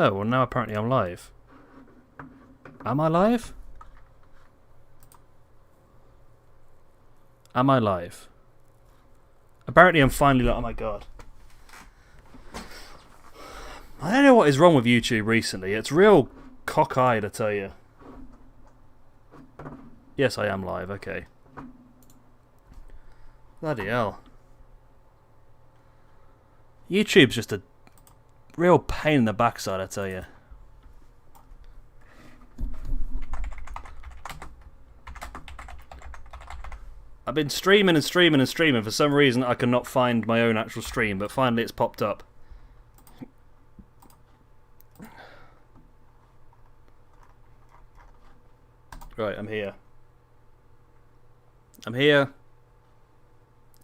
Oh, well now apparently I'm live. Am I live? Am I live? Apparently I'm finally live. Oh my god. I don't know what is wrong with YouTube recently. It's real cockeyed, I tell you. Yes, I am live, okay. Bloody hell. YouTube's just a real pain in the backside, I tell you. I've been streaming and streaming and streaming. For some reason, I cannot find my own actual stream, but finally it's popped up. Right, I'm here. I'm here.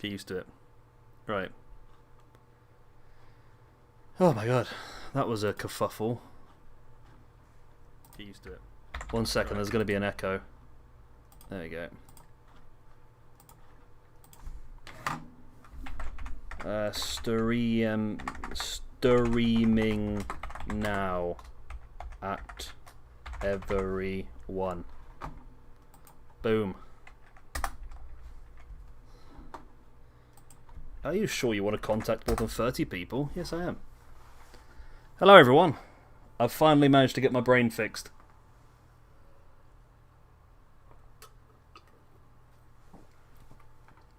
Get used to it. Right. Oh my god. That was a kerfuffle. Get used to it. 1 second, there's going to be an echo. There we go. Streaming now at everyone. Boom. Are you sure you want to contact more than 30 people? Yes, I am. Hello, everyone. I've finally managed to get my brain fixed.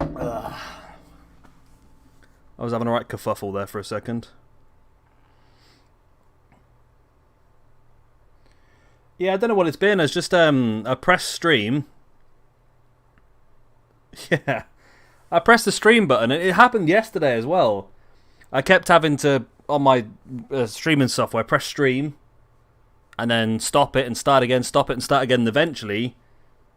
I was having a right kerfuffle there for a second. Yeah, I don't know what it's been. It's just a press stream. Yeah. I pressed the stream button. It happened yesterday as well. I kept having to, on my streaming software, press stream and then stop it and start again, stop it and start again. And eventually,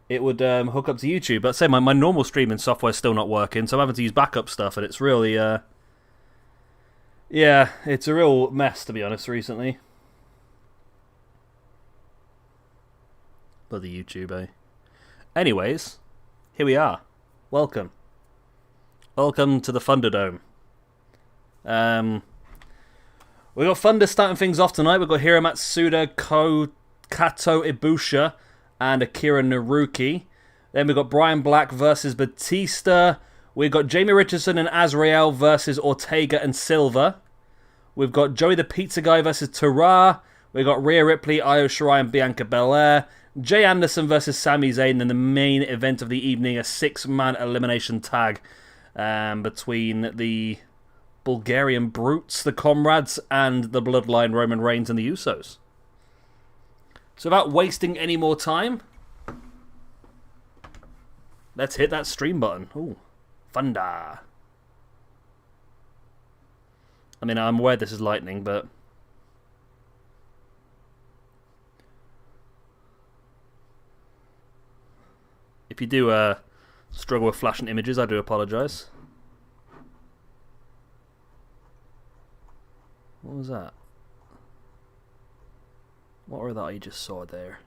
it would hook up to YouTube. But say my normal streaming software is still not working, so I'm having to use backup stuff, and it's really, yeah, it's a real mess, to be honest, recently. Bloody YouTube, eh? Anyways, here we are. Welcome. Welcome to the Thunderdome. We got Thunder starting things off tonight. We've got Hiro Matsuda, Kato Ibusha, and Akira Naruki. Then we've got Bryan Black versus Batista. We've got Jamie Richardson and Azrael versus Ortega and Silva. We've got Joey the Pizza Guy versus Tara. We've got Rhea Ripley, Io Shirai, and Bianca Belair. Jay Anderson versus Sami Zayn. And the main event of the evening, a 6-man elimination tag between the Bulgarian Brutes, the Comrades, and the Bloodline, Roman Reigns and the Usos. So without wasting any more time, let's hit that stream button. Ooh, thunder. I mean, I'm aware this is lightning, but if you do struggle with flashing images, I do apologise. What was that? What were that you just saw there?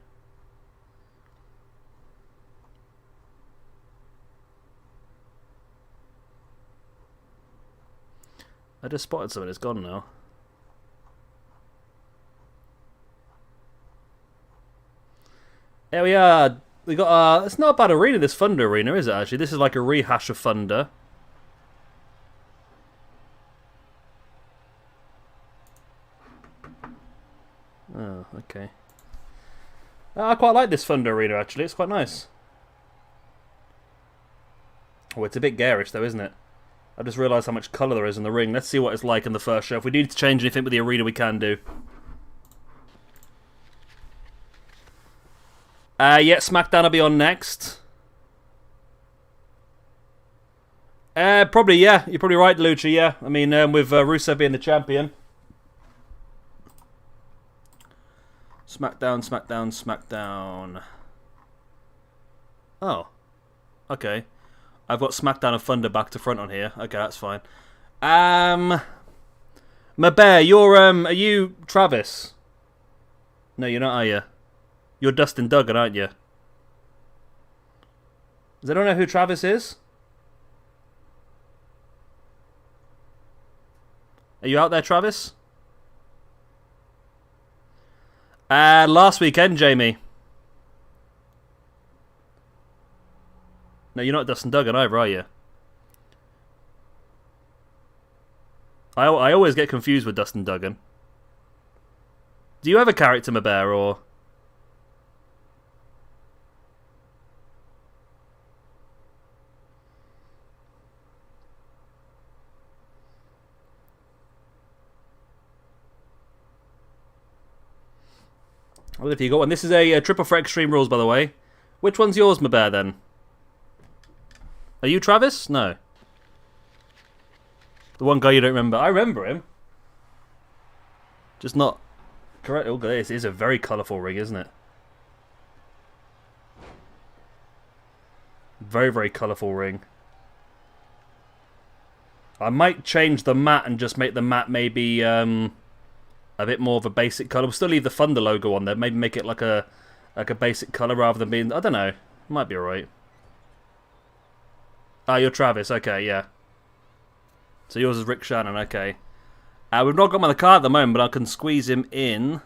I just spotted something. It's gone now. There we are. We got it's not a bad arena, this Thunder arena, is it? Actually, this is like a rehash of Thunder. Oh, okay. I quite like this Thunder arena, actually. It's quite nice. Oh, it's a bit garish, though, isn't it? I just realised how much colour there is in the ring. Let's see what it's like in the first show. If we need to change anything with the arena, we can do. Yeah, Smackdown will be on next. Probably, yeah. You're probably right, Lucha, yeah. I mean, with Rusev being the champion. Smackdown, Smackdown, Smackdown. Oh. Okay. I've got Smackdown and Thunder back to front on here. Okay, that's fine. Mabear, you're, are you Travis? No, you're not, are you? You're Dustin Duggan, aren't you? Does anyone know who Travis is? Are you out there, Travis? Last weekend, Jamie. No, you're not Dustin Duggan either, are you? I always get confused with Dustin Duggan. Do you have a character, Mabear, or...? Well, if you got one. This is a triple for Extreme Rules, by the way. Which one's yours, Mabear, then? Are you Travis? No. The one guy you don't remember. I remember him. Just not... Correct. Oh, this is a very colourful ring, isn't it? Very, very colourful ring. I might change the mat and just make the mat maybe... a bit more of a basic colour. We'll still leave the Thunder logo on there. Maybe make it like a basic colour rather than being... I don't know. Might be alright. Ah, you're Travis. Okay, yeah. So yours is Rick Shannon. Okay. We've not got him on the card at the moment, but I can squeeze him in.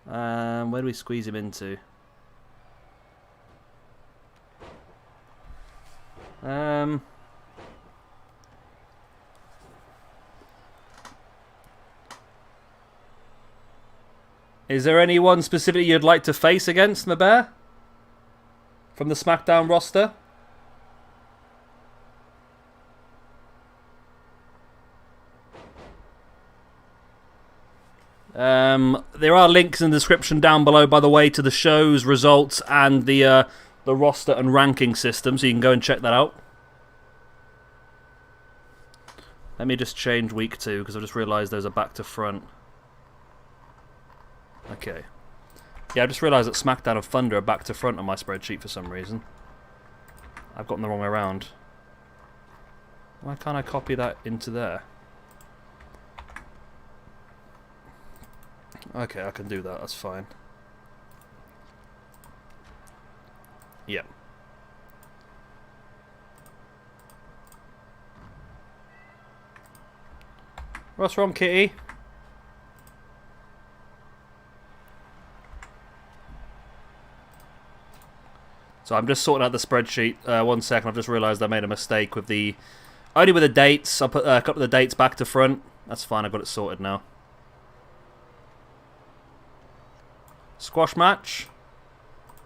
Where do we squeeze him into? Is there anyone specifically you'd like to face against, Mabear? From the Smackdown roster? There are links in the description down below, by the way, to the show's results and the roster and ranking system, so you can go and check that out. Let me just change week 2, because I just realised there's a back to front. Okay. Yeah, I just realised that Smackdown and Thunder are back to front on my spreadsheet for some reason. I've gotten the wrong way around. Why can't I copy that into there? Okay, I can do that, that's fine. Yep. What's wrong, Kitty? So I'm just sorting out the spreadsheet. 1 second, I've just realised I made a mistake with the... Only with the dates. I'll put a couple of the dates back to front. That's fine, I've got it sorted now. Squash match.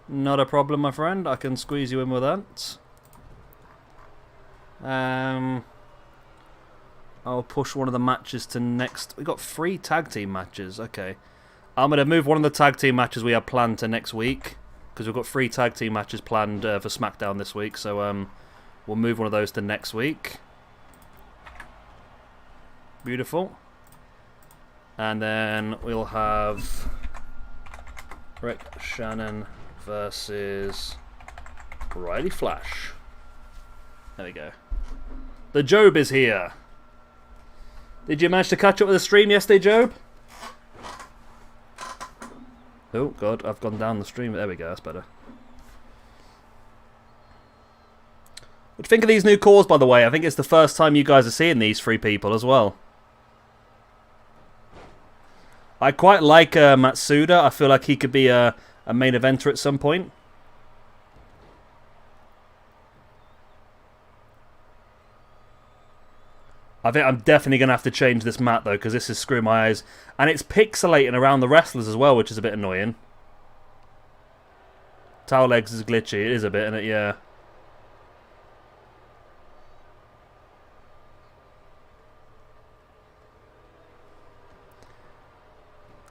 Not a problem, my friend. I can squeeze you in with that. I'll push one of the matches to next... We've got 3 tag team matches. Okay. I'm going to move one of the tag team matches we have planned to next week. Because we've got 3 tag team matches planned for Smackdown this week. So we'll move one of those to next week. Beautiful. And then we'll have Rick Shannon versus Riley Flash. There we go. The Job is here. Did you manage to catch up with the stream yesterday, Job? Oh, God, I've gone down the stream. There we go, that's better. What do you think of these new calls, by the way? I think it's the first time you guys are seeing these 3 people as well. I quite like Matsuda. I feel like he could be a main eventer at some point. I think I'm definitely going to have to change this mat, though, because this is screwing my eyes. And it's pixelating around the wrestlers as well, which is a bit annoying. Towel legs is glitchy. It is a bit, isn't it? Yeah.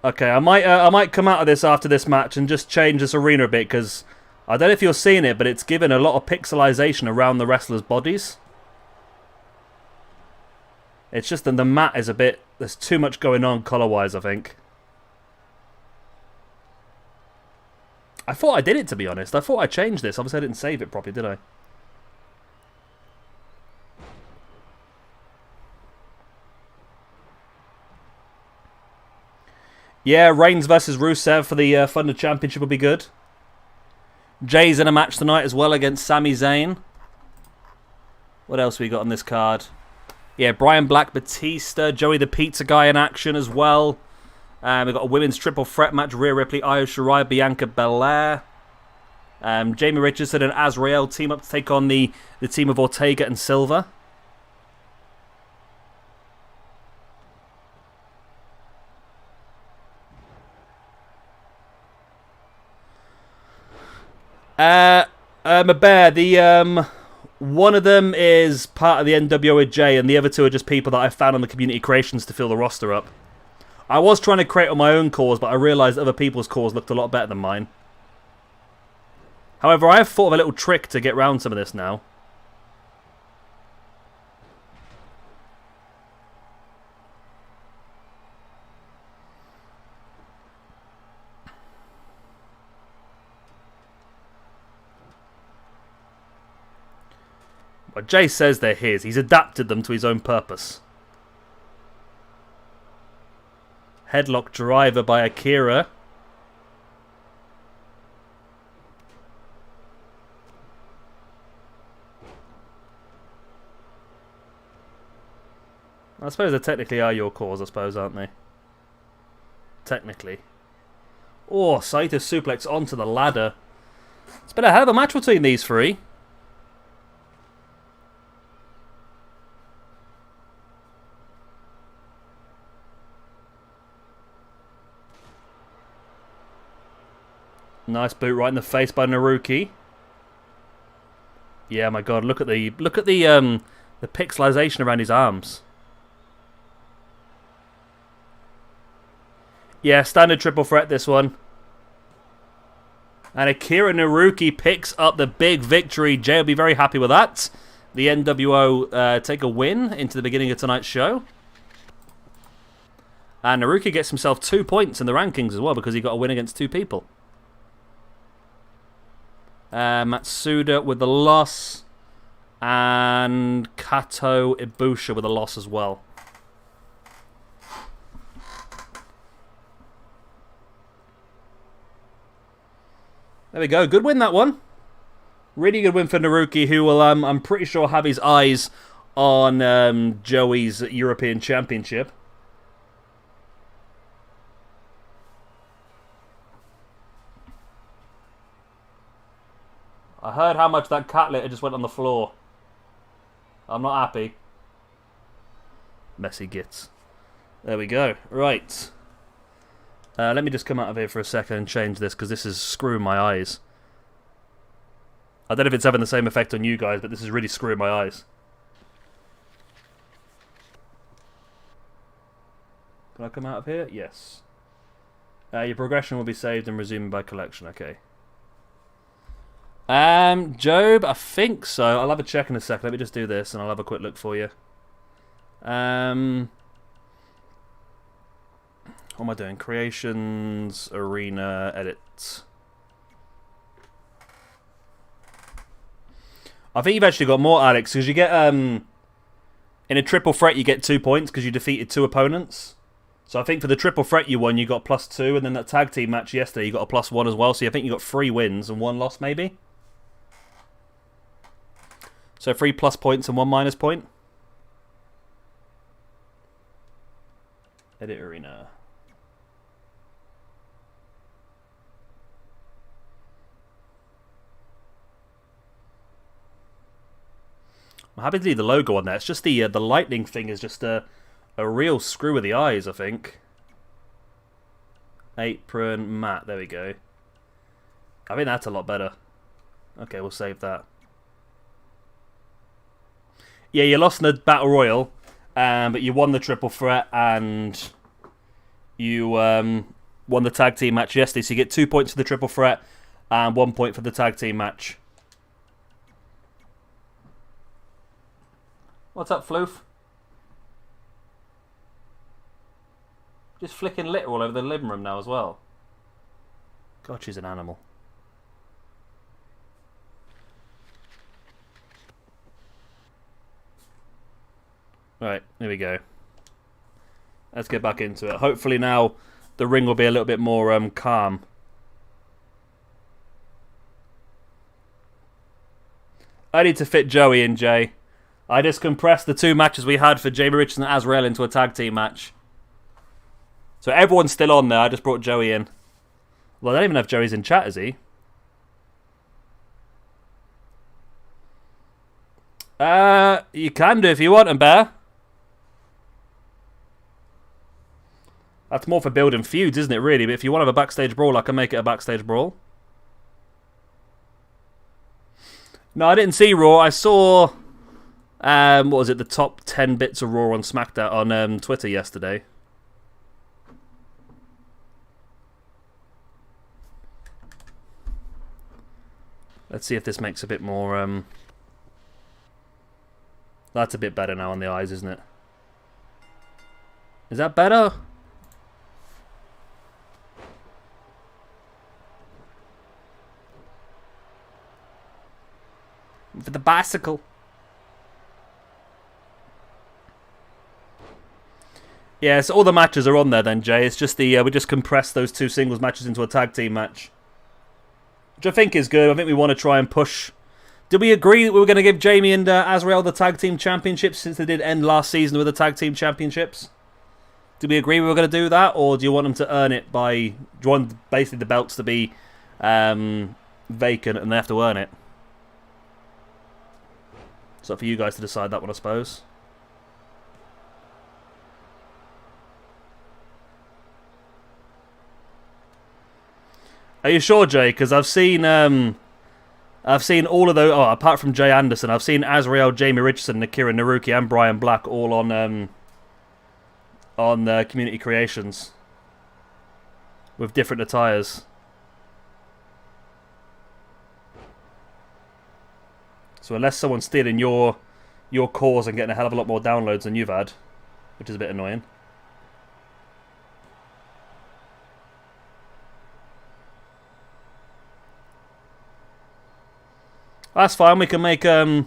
Okay, I might come out of this after this match and just change this arena a bit, because I don't know if you're seeing it, but it's given a lot of pixelization around the wrestlers' bodies. It's just that the mat is a bit... There's too much going on colour-wise, I think. I thought I did it, to be honest. I thought I changed this. Obviously, I didn't save it properly, did I? Yeah, Reigns versus Rusev for the Thunder Championship will be good. Jay's in a match tonight as well against Sami Zayn. What else we got on this card? Yeah, Bryan Black, Batista, Joey the Pizza Guy in action as well. We've got a women's triple threat match. Rhea Ripley, Io Shirai, Bianca Belair. Jamie Richardson and Azrael team up to take on the team of Ortega and Silva. One of them is part of the NWOJ, and the other two are just people that I found on the community creations to fill the roster up. I was trying to create on my own cause, but I realised other people's cause looked a lot better than mine. However, I have thought of a little trick to get around some of this now. Well, Jay says they're his. He's adapted them to his own purpose. Headlock driver by Akira. I suppose they technically are your cause, I suppose, aren't they? Technically. Oh, Saito suplex onto the ladder. It's been a hell of a match between these three. Nice boot right in the face by Naruki. Yeah, my God, look at the pixelization around his arms. Yeah, standard triple threat this one. And Akira Naruki picks up the big victory. Jay will be very happy with that. The NWO take a win into the beginning of tonight's show. And Naruki gets himself 2 points in the rankings as well because he got a win against two people. Matsuda with the loss. And Kato Ibusha with a loss as well. There we go. Good win, that one. Really good win for Naruki, who will, I'm pretty sure, have his eyes on Joey's European Championship. I heard how much that cat litter just went on the floor. I'm not happy. Messy gits. There we go. Right. Let me just come out of here for a second and change this, because this is screwing my eyes. I don't know if it's having the same effect on you guys, but this is really screwing my eyes. Can I come out of here? Yes. Your progression will be saved and resumed by collection. Okay. Job, I think so. I'll have a check in a second. Let me just do this, and I'll have a quick look for you. What am I doing? Creations, arena, edit. I think you've actually got more, Alex, because you get, in a triple threat you get 2 points because you defeated two opponents. So I think for the triple threat you won, you got +2, and then that tag team match yesterday you got a +1 as well. So I think you got 3 wins and 1 loss, maybe? So 3 plus points and 1 minus point. Edit arena. I'm happy to leave the logo on there. It's just the lightning thing is just a real screw with the eyes, I think. Apron, mat, there we go. I think that's a lot better. Okay, we'll save that. Yeah, you lost in the Battle Royal, but you won the triple threat and you won the tag team match yesterday. So you get 2 points for the triple threat and 1 point for the tag team match. What's up, Floof? Just flicking litter all over the living room now as well. God, she's an animal. Right, here we go. Let's get back into it. Hopefully now the ring will be a little bit more calm. I need to fit Joey in, Jay. I just compressed the 2 matches we had for Jamie Richardson and Azrael into a tag team match. So everyone's still on there. I just brought Joey in. Well, I don't even know if Joey's in chat, is he? You can do if you want him, Bear. That's more for building feuds, isn't it, really? But if you want to have a backstage brawl, I can make it a backstage brawl. No, I didn't see Raw. I saw, what was it, the top 10 bits of Raw on Smackdown on Twitter yesterday. Let's see if this makes a bit more, That's a bit better now on the eyes, isn't it? Is that better? For the bicycle. Yeah, so all the matches are on there then, Jay. It's just the we just compressed those 2 singles matches into a tag team match, which I think is good. I think we want to try and push. Did we agree that we were going to give Jamie and Azrael the tag team championships since they did end last season with the tag team championships? Did we agree we were going to do that, or do you want them to earn it by? Do you want basically the belts to be vacant and they have to earn it? It's up for you guys to decide that one, I suppose. Are you sure, Jay? Because I've seen all of those. Oh, apart from Jay Anderson, I've seen Azrael, Jamie Richardson, Akira Naruki, and Bryan Black all on Community Creations with different attires. So unless someone's stealing your cause and getting a hell of a lot more downloads than you've had, which is a bit annoying. That's fine. We can make we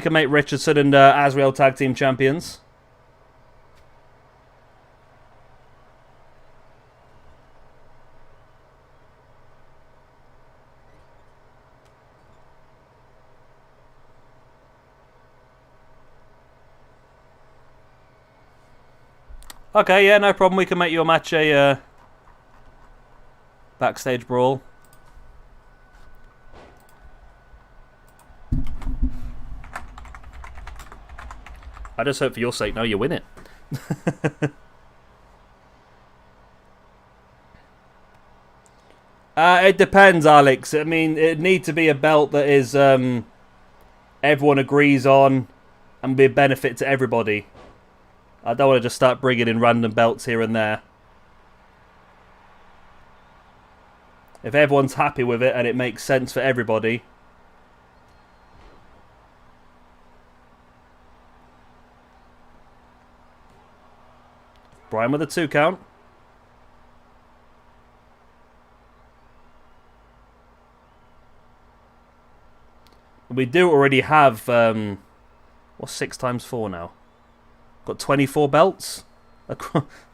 can make Richardson and Azrael tag team champions. Okay, yeah, no problem. We can make your match a backstage brawl. I just hope for your sake, no, you win it. It depends, Alex. I mean, it needs to be a belt that is everyone agrees on and be a benefit to everybody. I don't want to just start bringing in random belts here and there. If everyone's happy with it and it makes sense for everybody. Bryan with a 2 count. We do already have, what's 6 times 4 now? Got 24 belts.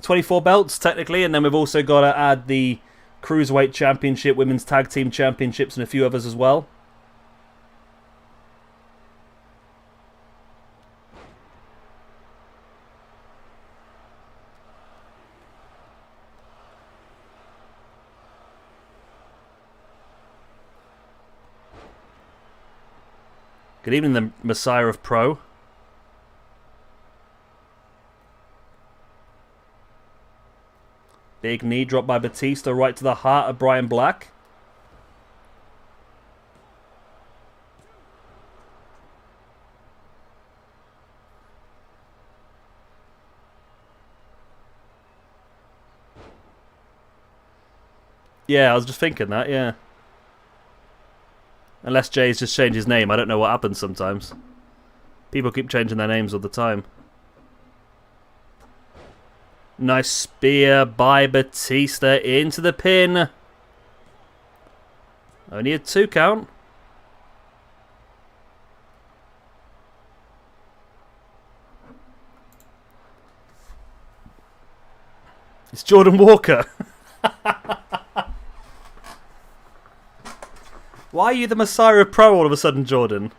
24 belts, technically, and then we've also got to add the Cruiserweight Championship, Women's Tag Team Championships, and a few others as well. Good evening, the Messiah of Pro. Big knee drop by Batista right to the heart of Bryan Black. Yeah, I was just thinking that, yeah. Unless Jay's just changed his name. I don't know what happens sometimes. People keep changing their names all the time. Nice spear by Batista into the pin. Only a 2 count. It's Jordan Walker. Why are you the Messiah of Pro all of a sudden, Jordan?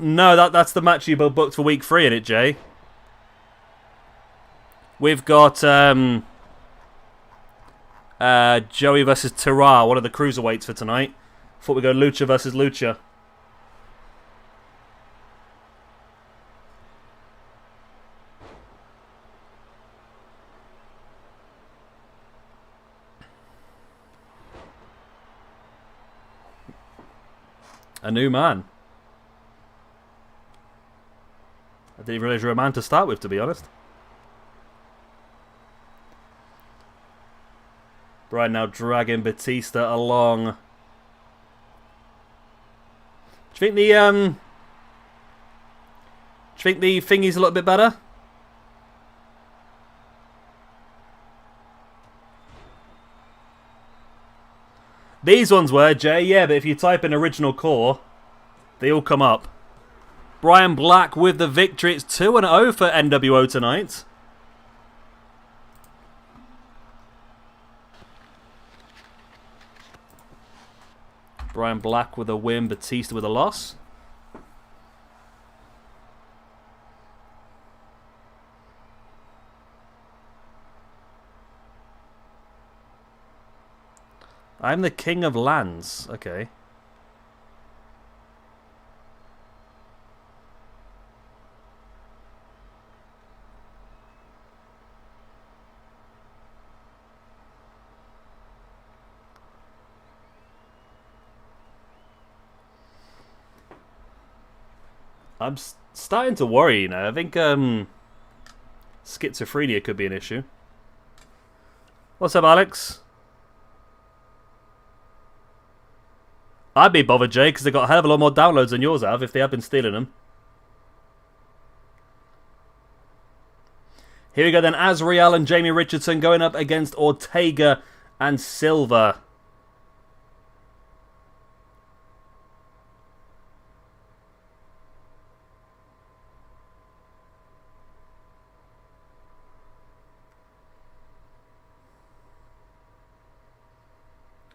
No, that's the match you booked for week 3 in it, Jay. We've got Joey versus Terrar, one of the cruiserweights for tonight. Thought we'd go Lucha versus Lucha. A new man. I didn't even realize you were a man to start with, to be honest. Bryan now dragging Batista along. Do you think the thingy's a little bit better? These ones were, Jay, yeah, but if you type in original core, they all come up. Bryan Black with the victory. It's 2-0 for NWO tonight. Bryan Black with a win, Batista with a loss. I'm the king of lands. Okay. I'm starting to worry, you know. I think schizophrenia could be an issue. What's up, Alex? I'd be bothered, Jay, because they've got a hell of a lot more downloads than yours have, if they have been stealing them. Here we go then, Azrael and Jamie Richardson going up against Ortega and Silva.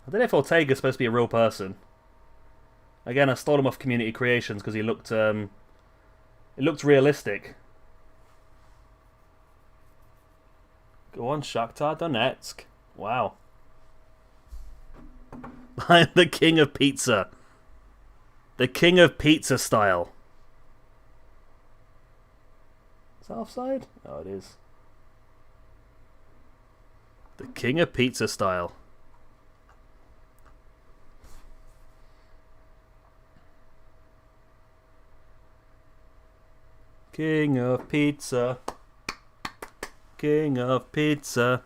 I don't know if Ortega's supposed to be a real person. Again, I stole him off Community Creations because he looked, it looked realistic. Go on, Shakhtar Donetsk. Wow. I'm the king of pizza. The king of pizza style. Is that offside? Oh, it is. The king of pizza style. King of pizza. King of pizza.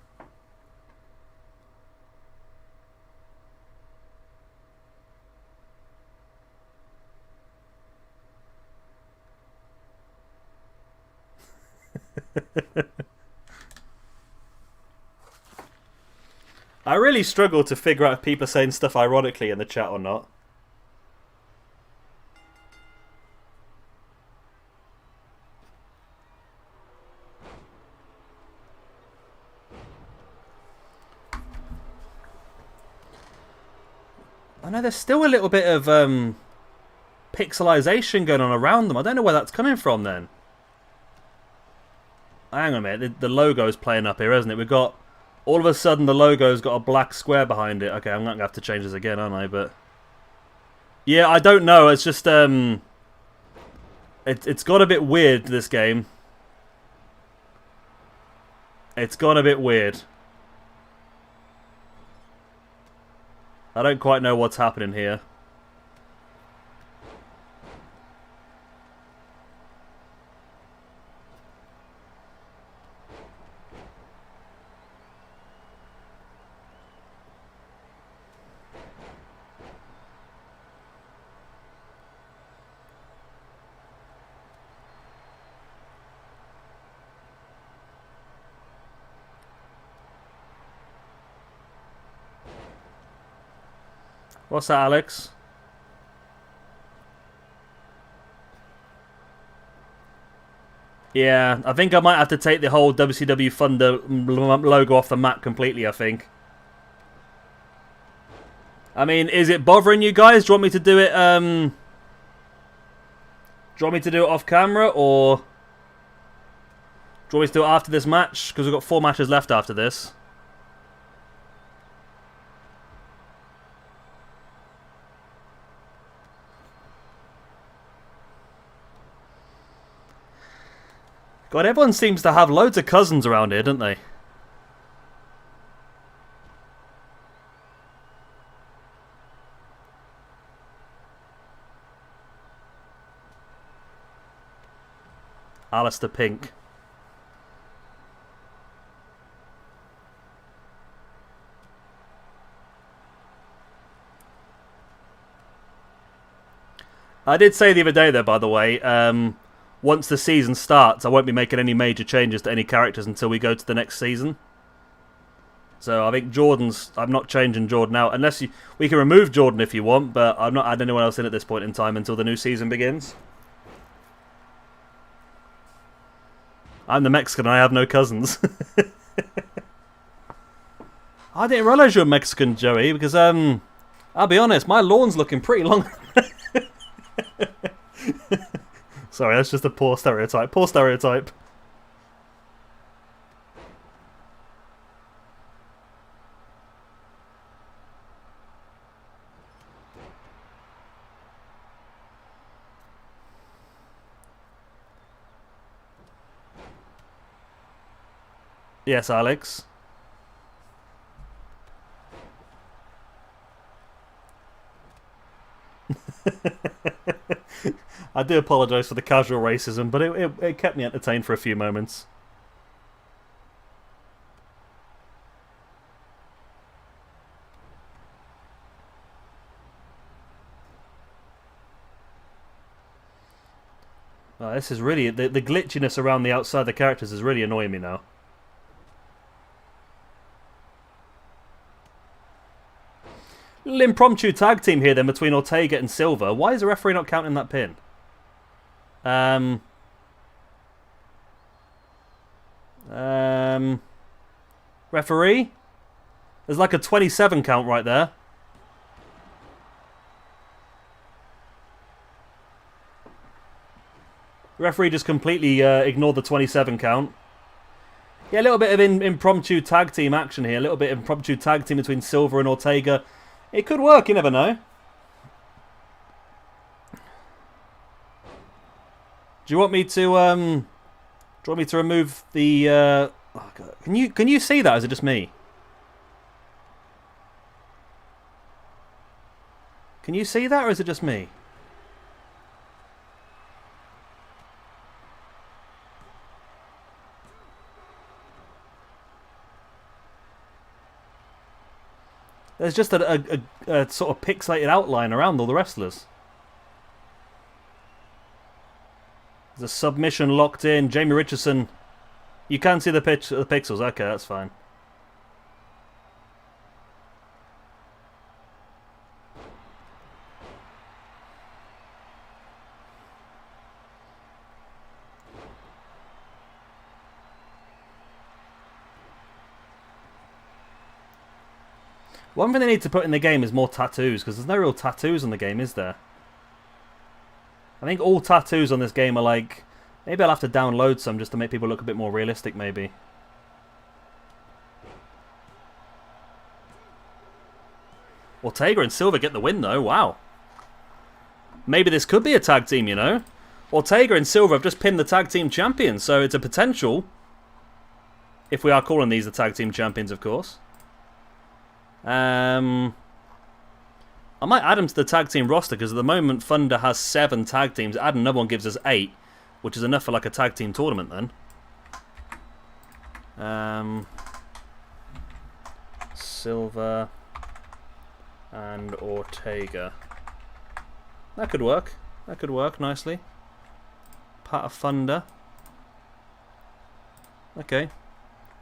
I really struggle to figure out if people are saying stuff ironically in the chat or not. I know there's still a little bit of pixelization going on around them. I don't know where that's coming from then. Hang on a minute, the logo's playing up here, isn't it? We've got, all of a sudden the logo's got a black square behind it. Okay, I'm going to have to change this again, aren't I? But yeah, I don't know. It's just, it's got a bit weird, this game. It's gone a bit weird. I don't quite know what's happening here. What's that, Alex? Yeah, I think I might have to take the whole WCW Thunder logo off the map completely, I think. I mean, is it bothering you guys? Do you want me to do it, do you you want me to do it off camera, or do you want me to do it after this match? Because we've got 4 matches left after this. God, everyone seems to have loads of cousins around here, don't they? Alistair Pink. I did say the other day, though, by the way, once the season starts, I won't be making any major changes to any characters until we go to the next season. So I think I'm not changing Jordan out, unless we can remove Jordan if you want, but I'm not adding anyone else in at this point in time until the new season begins. I'm the Mexican and I have no cousins. I didn't realise you were Mexican, Joey, because I'll be honest, my lawn's looking pretty long. Sorry, that's just a poor stereotype. Poor stereotype. Yes, Alex. I do apologise for the casual racism, but it kept me entertained for a few moments. Oh, this is really... The glitchiness around the outside of the characters is really annoying me now. Little impromptu tag team here then between Ortega and Silva. Why is the referee not counting that pin? Referee? There's like a 27 count right there. Referee just completely ignored the 27 count. Yeah, a little bit of impromptu tag team action here. A little bit of impromptu tag team between Silva and Ortega. It could work, you never know. Do you want me to remove the oh God. Can you see that, or is it just me? Can you see that, or is it just me? There's just a sort of pixelated outline around all the wrestlers. There's a submission locked in. Jamie Richardson. You can see the pixels. Okay, that's fine. One thing they need to put in the game is more tattoos, because there's no real tattoos on the game, is there? I think all tattoos on this game are like... Maybe I'll have to download some just to make people look a bit more realistic, maybe. Ortega and Silva get the win, though. Wow. Maybe this could be a tag team, you know? Ortega and Silva have just pinned the tag team champions, so it's a potential. If we are calling these the tag team champions, of course. I might add them to the tag team roster, because at the moment Thunder has 7 tag teams. Add another one gives us 8, which is enough for like a tag team tournament then. Silva and Ortega. That could work. That could work nicely. Part of Thunder. Okay.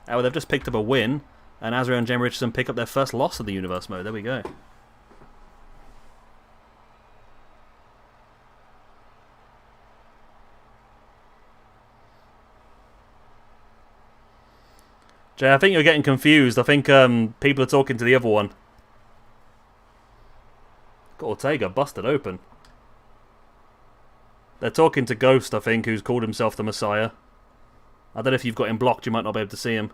Well, they've just picked up a win. And Azrael and Jamie Richardson pick up their first loss of the Universe mode. There we go. Jay, I think you're getting confused. I think people are talking to the other one. Got Ortega busted open. They're talking to Ghost, I think, who's called himself the Messiah. I don't know if you've got him blocked, you might not be able to see him.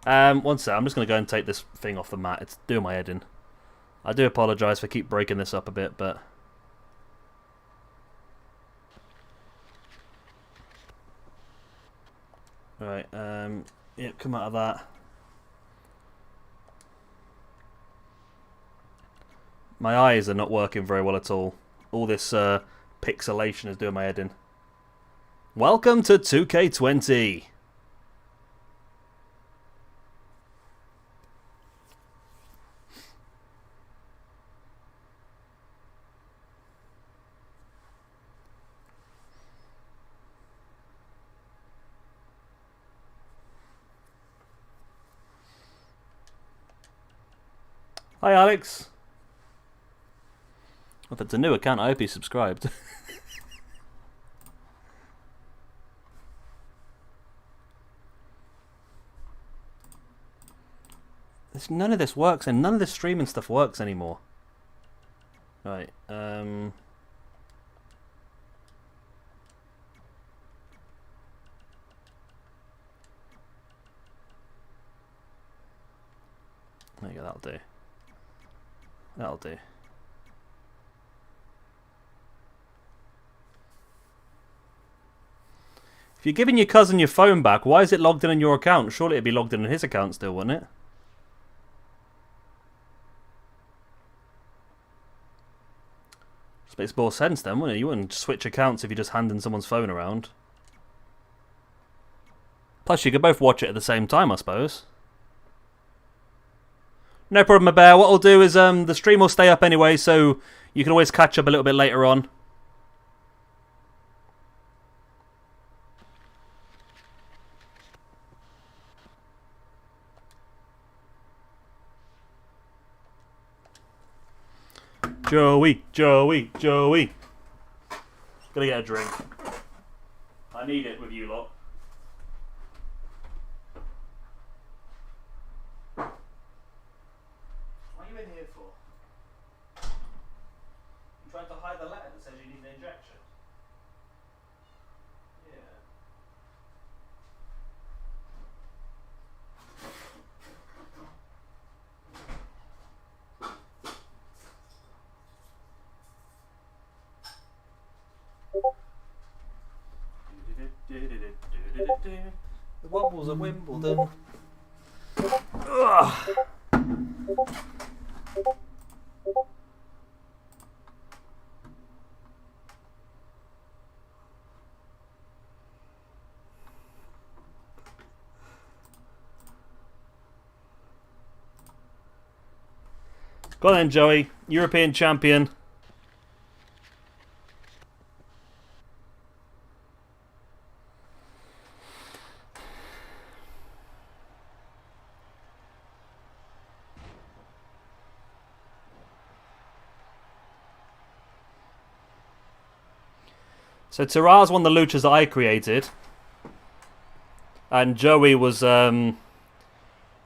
One sec, I'm just going to go and take this thing off the mat. It's doing my head in. I do apologise for keep breaking this up a bit, but... Alright, yeah, come out of that. My eyes are not working very well at all. All this pixelation is doing my head in. Welcome to 2K20. Hi Alex. If it's a new account, I hope you subscribed. None of this works, and none of this streaming stuff works anymore. Right, There you go, that'll do. That'll do. If you're giving your cousin your phone back, why is it logged in on your account? Surely it'd be logged in on his account still, wouldn't it? Just makes more sense then, wouldn't it? You wouldn't switch accounts if you're just handing someone's phone around. Plus, you could both watch it at the same time, I suppose. No problem, my bear. What I'll do is the stream will stay up anyway, so you can always catch up a little bit later on. Joey, Joey, Joey. Gonna get a drink. I need it with you lot. What are you in here for? You trying to hide the letter that says you need an injection? Yeah. The wobbles at Wimbledon. Ugh. Go on then, Joey. European champion. So Taraz won the luchas that I created, and Joey was the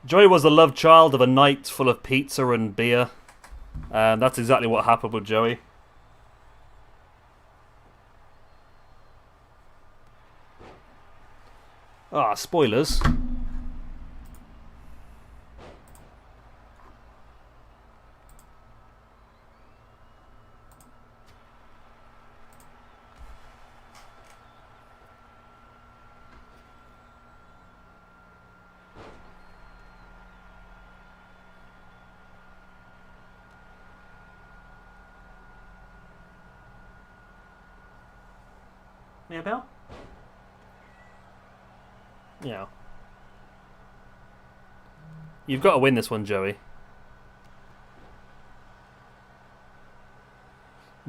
love child of a night full of pizza and beer, and that's exactly what happened with Joey. Ah, spoilers. Yeah, Bill? Yeah. You've got to win this one, Joey.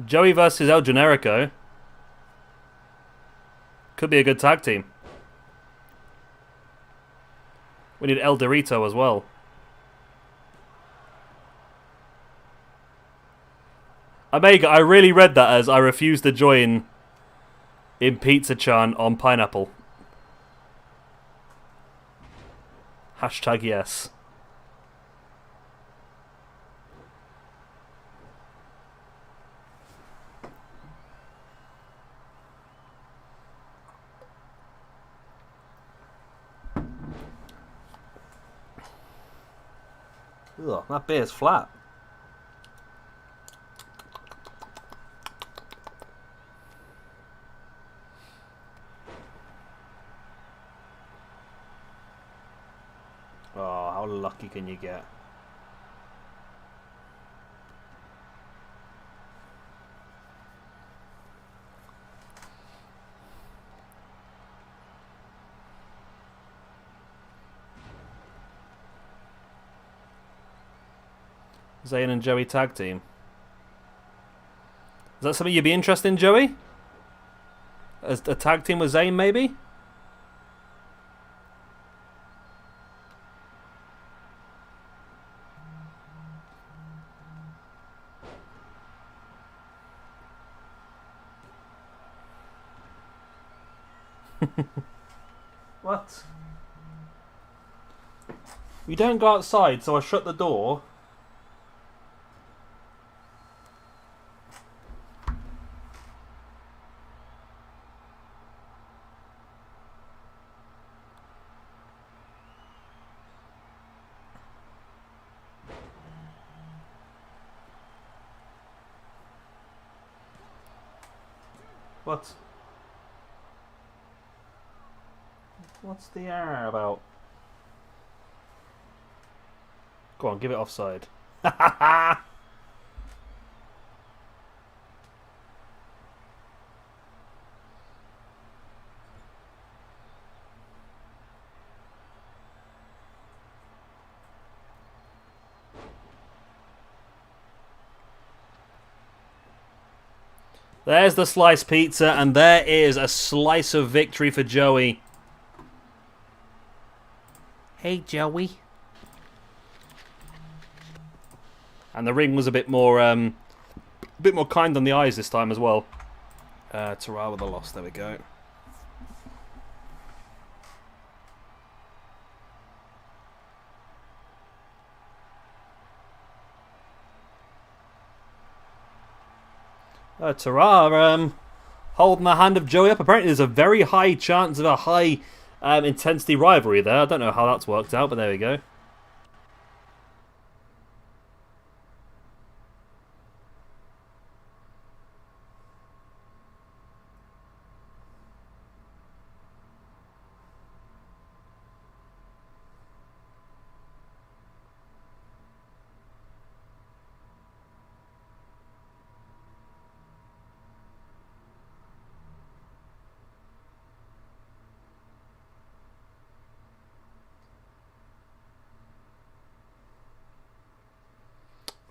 Joey versus El Generico. Could be a good tag team. We need El Dorito as well. Omega, I really read that as I refuse to join in Pizza-chan on pineapple. Hashtag yes. Ugh, that beer's flat. Oh, how lucky can you get? ZAYN and Joey tag team. Is that something you'd be interested in, Joey? As a tag team with ZAYN, maybe? What? We don't go outside, so I shut the door. What? What's the error about? Go on, give it offside. There's the sliced pizza, and there is a slice of victory for Joey. Hey, Joey. And the ring was a bit more kind on the eyes this time as well. Tara with a loss. There we go. Tara holding the hand of Joey up. Apparently there's a very high chance of a high intensity rivalry there. I don't know how that's worked out, but there we go.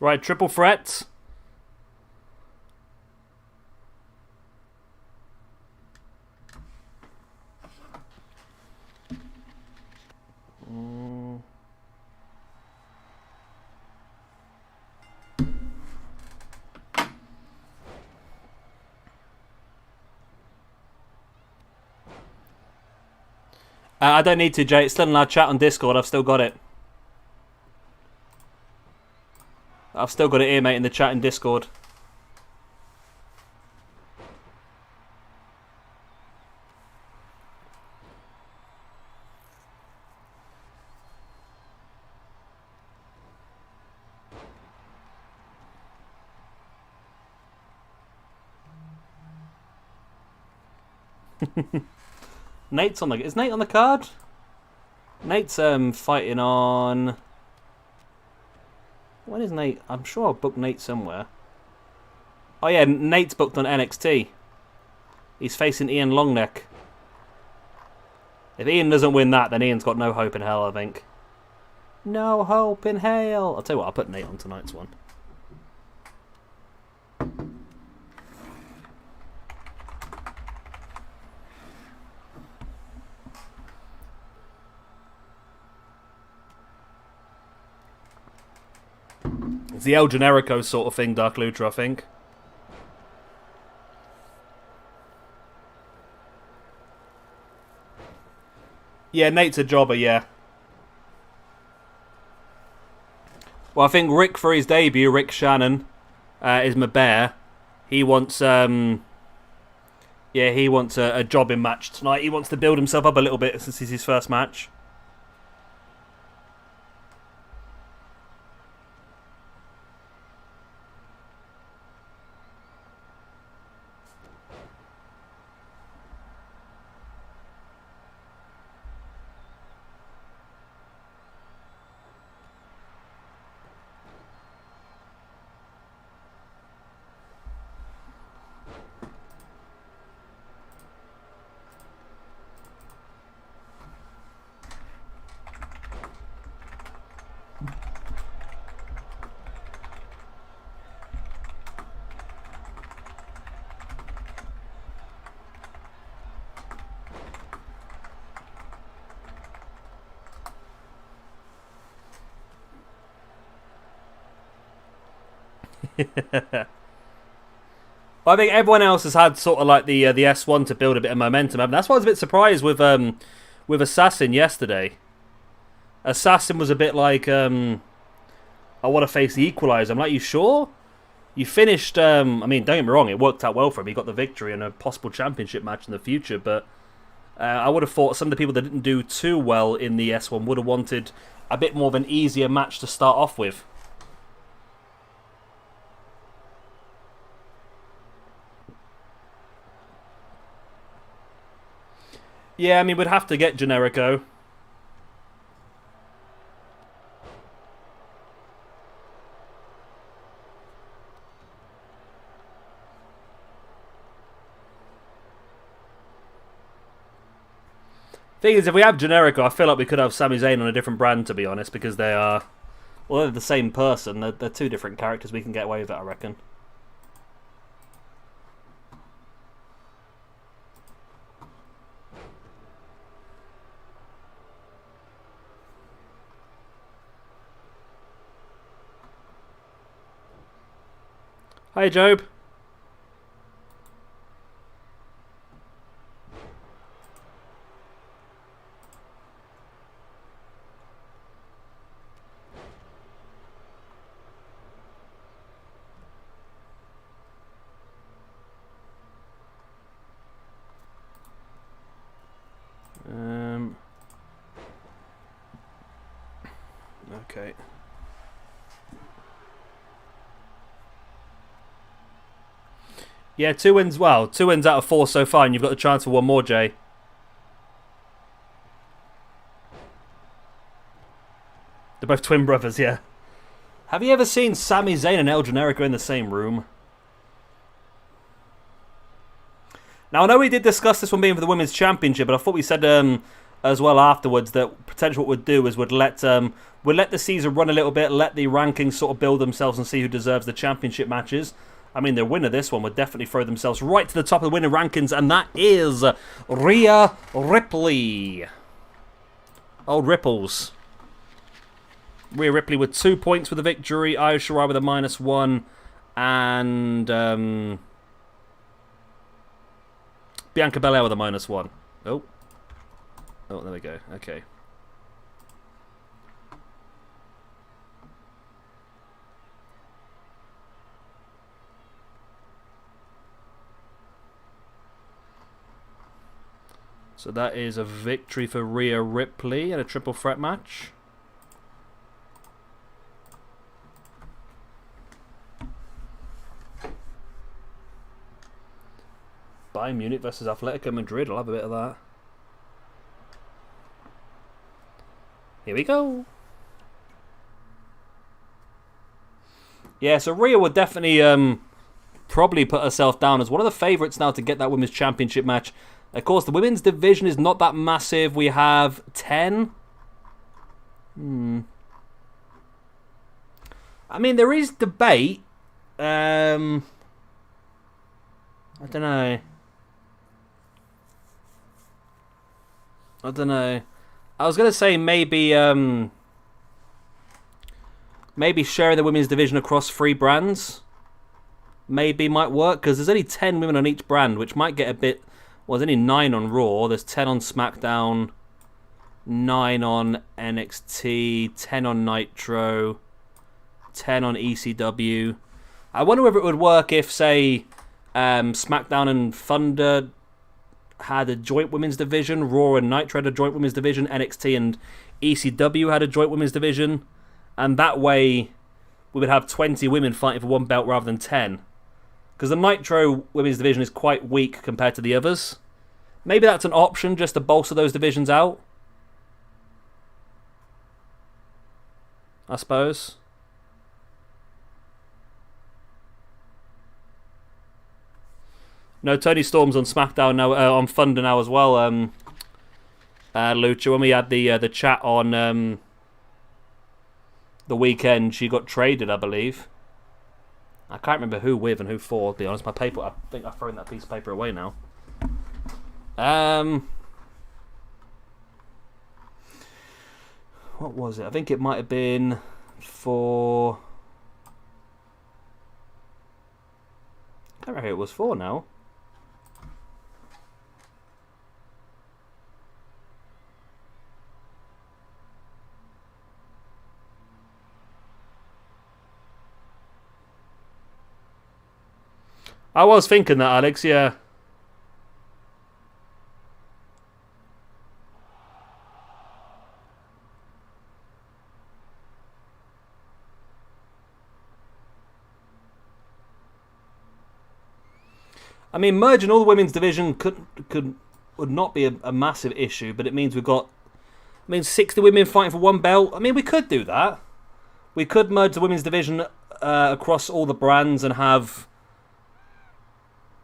Right, triple threat. I don't need to, Jay. It's still in our chat on Discord. I've still got it. I've still got it here, mate, in the chat in Discord. Nate's on the... Is Nate on the card? Nate's fighting on... When is Nate? I'm sure I'll book Nate somewhere. Oh yeah, Nate's booked on NXT. He's facing Ian Longneck. If Ian doesn't win that, then Ian's got no hope in hell, I think. No hope in hell. I'll tell you what, I'll put Nate on tonight's one. It's the El Generico sort of thing, Dark Lutra, I think. Yeah, Nate's a jobber, yeah. Well, I think Rick, for his debut, Rick Shannon, is my bear. He wants, yeah, he wants a jobbing match tonight. He wants to build himself up a little bit since it's his first match. I think everyone else has had sort of like the S1 to build a bit of momentum. I mean, that's why I was a bit surprised with Assassin yesterday. Assassin was a bit like, I want to face the Equalizer. I'm like, you sure? You finished, I mean, don't get me wrong, it worked out well for him. He got the victory and a possible championship match in the future, but I would have thought some of the people that didn't do too well in the S1 would have wanted a bit more of an easier match to start off with. Yeah, I mean, we'd have to get Generico. Thing is, if we have Generico, I feel like we could have Sami Zayn on a different brand, to be honest, because they are, well, they're the same person. They're two different characters. We can get away with it, I reckon. Hi, Job. Okay. Yeah, 2 wins. Well, 2 wins out of 4 so far, and you've got the chance for one more, Jay. They're both twin brothers, yeah. Have you ever seen Sami Zayn and El Generico in the same room? Now, I know we did discuss this one being for the Women's Championship, but I thought we said as well afterwards that potentially what we'd do is we'd let the season run a little bit, let the rankings sort of build themselves and see who deserves the championship matches. I mean, the winner of this one would definitely throw themselves right to the top of the winner rankings, and that is Rhea Ripley. Old Ripples. Rhea Ripley with 2 points for the victory, Io Shirai with a -1, and Bianca Belair with a -1. Oh, there we go. Okay. So that is a victory for Rhea Ripley in a triple threat match. Bayern Munich versus Atletico Madrid. I'll have a bit of that. Here we go. Yeah, so Rhea would definitely probably put herself down as one of the favourites now to get that Women's Championship match. Of course, the women's division is not that massive. We have 10. I mean, there is debate. I don't know. I was going to say maybe sharing the women's division across 3 brands. Maybe might work, because there's only 10 women on each brand, which might get a bit... Well, there's only 9 on Raw. There's 10 on Smackdown, 9 on NXT, 10 on Nitro, 10 on ECW. I wonder whether it would work if, say, Smackdown and Thunder had a joint women's division, Raw and Nitro had a joint women's division, NXT and ECW had a joint women's division, and that way we would have 20 women fighting for 1 belt rather than 10. Because the Nitro women's division is quite weak compared to the others. Maybe that's an option just to bolster those divisions out. I suppose. No, Tony Storm's on Smackdown now, on Thunder now as well. Lucha, when we had the chat on the weekend, she got traded, I believe. I can't remember who with and who for, to be honest. My paper, I think I've thrown that piece of paper away now. What was it? I think it might have been for... I reckon it was 4 now. I was thinking that, Alex, yeah. I mean, merging all the women's division would not be a massive issue, but it means we've got 60 women fighting for one belt. I mean, we could do that. We could merge the women's division across all the brands and have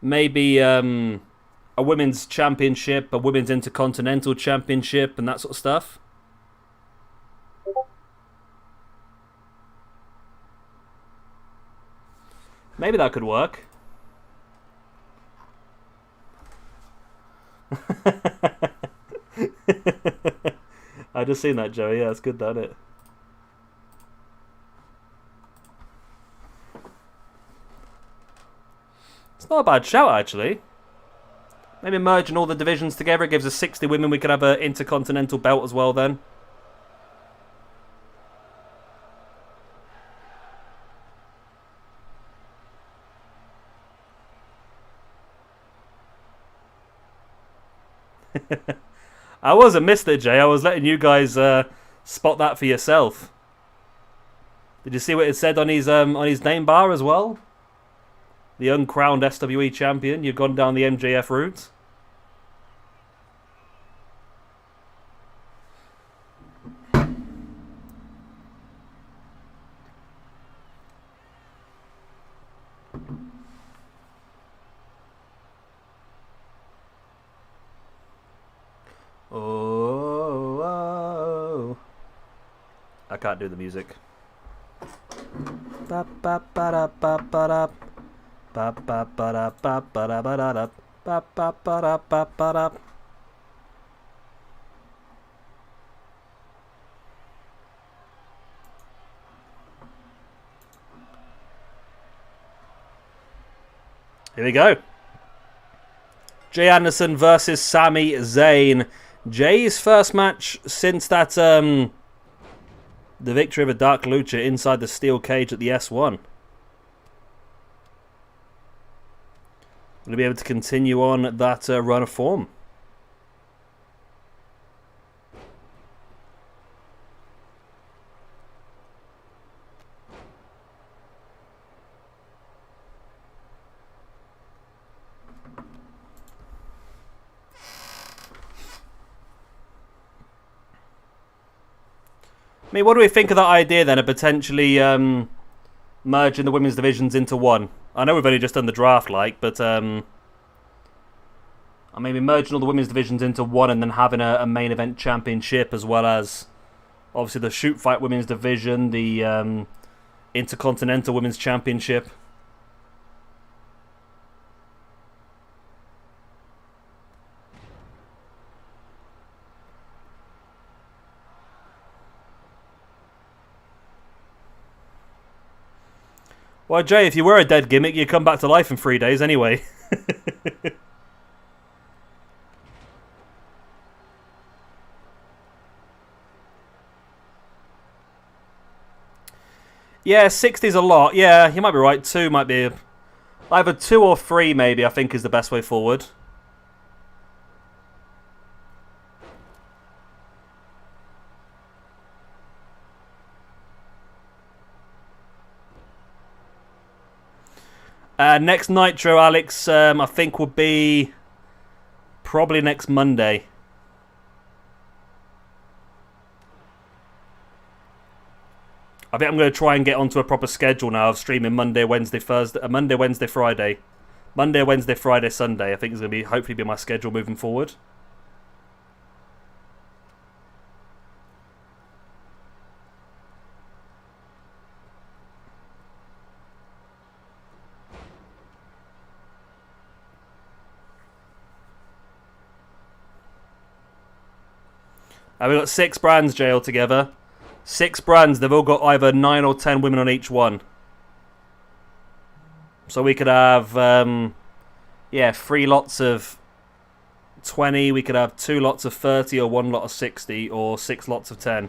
maybe a women's championship, a women's intercontinental championship, and that sort of stuff. Maybe that could work. I just seen that, Joey. Yeah, it's good, isn't it? It's not a bad shout, actually. Maybe merging all the divisions together, it gives us 60 women. We could have an intercontinental belt as well then. I wasn't missed it, Jay. I was letting you guys spot that for yourself. Did you see what it said on his name bar as well? The uncrowned SWE champion. You've gone down the MJF route. Oh, I can't do the music. Here we go. Jay Anderson versus Sami Zayn. Jay's first match since that the victory of a Dark Lucha inside the steel cage at the S1. Will he be able to continue on that run of form? I mean, what do we think of that idea then of potentially merging the women's divisions into one? I know we've only just done the draft, but I maybe merging all the women's divisions into one and then having a main event championship as well as obviously the shoot fight women's division, the intercontinental women's championship. Well, Jay, if you were a dead gimmick, you'd come back to life in 3 days anyway. Yeah, 60's a lot. Yeah, you might be right. 2 might be... Either 2 or 3, maybe, I think is the best way forward. Next Nitro, Alex, I think will be probably next Monday. I think I'm going to try and get onto a proper schedule now of streaming Monday, Wednesday, Thursday, Monday, Wednesday, Friday. Monday, Wednesday, Friday, Sunday. I think is going to be hopefully be my schedule moving forward. We've got 6 brands, Jay, altogether. 6 brands. They've all got either 9 or 10 women on each one. So we could have, yeah, 3 lots of 20. We could have 2 lots of 30 or 1 lot of 60 or 6 lots of 10.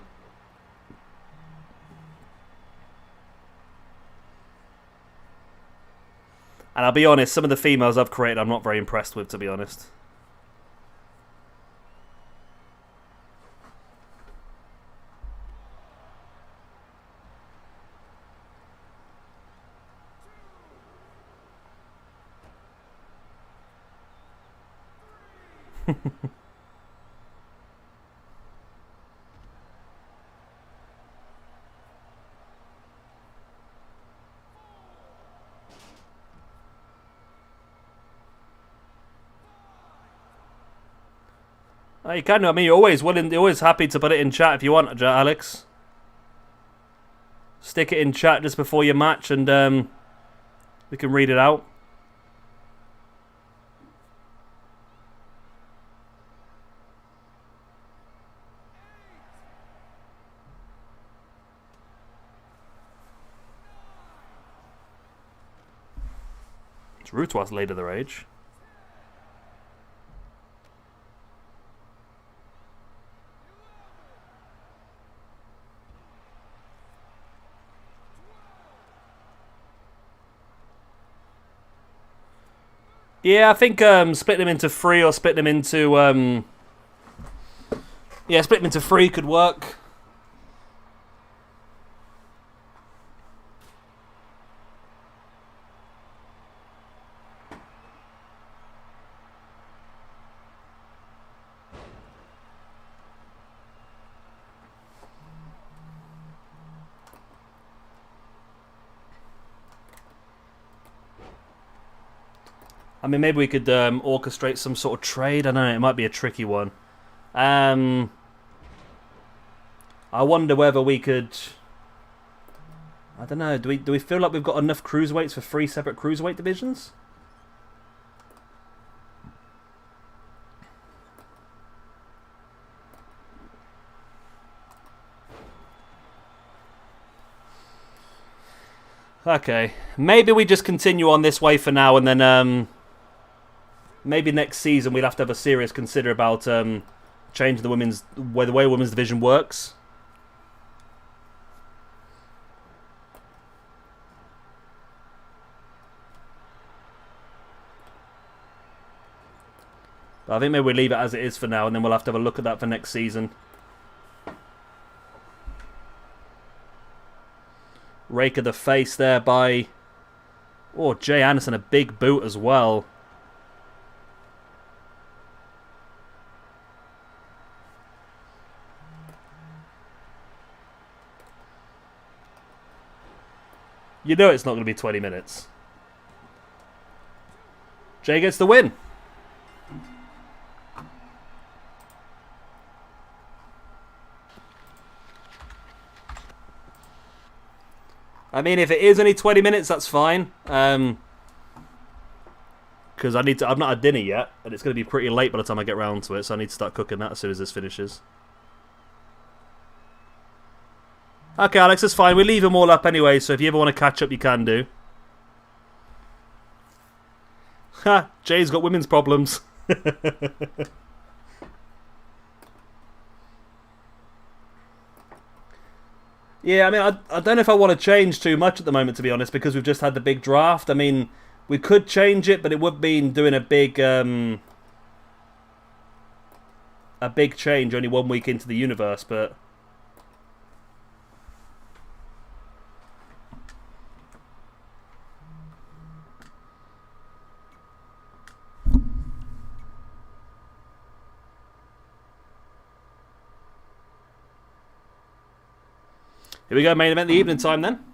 And I'll be honest, some of the females I've created I'm not very impressed with, to be honest. Oh, you can. I mean, you're always willing. You're always happy to put it in chat if you want, Alex. Stick it in chat just before your match, and we can read it out. It's rude to ask later their age. Yeah, I think split them into 3 or split them into yeah, split them into 3 could work. I mean, maybe we could orchestrate some sort of trade. I don't know, it might be a tricky one. I wonder whether we could... I don't know, do we feel like we've got enough cruiserweights for 3 separate cruiserweight divisions? Okay, maybe we just continue on this way for now, and then maybe next season we'll have to have a serious consider about changing the way women's division works. But I think maybe we'll leave it as it is for now, and then we'll have to have a look at that for next season. Rake of the face there by... Oh, Jay Anderson, a big boot as well. You know it's not going to be 20 minutes. Jay gets the win. I mean, if it is only 20 minutes, that's fine. Because I'm not had dinner yet, and it's going to be pretty late by the time I get round to it, so I need to start cooking that as soon as this finishes. Okay, Alex, that's fine. We leave them all up anyway, so if you ever want to catch up, you can do. Ha! Jay's got women's problems. Yeah, I mean, I don't know if I want to change too much at the moment, to be honest, because we've just had the big draft. I mean, we could change it, but it would mean doing a big change only 1 week into the universe, but... Here we go, main event, the evening time then.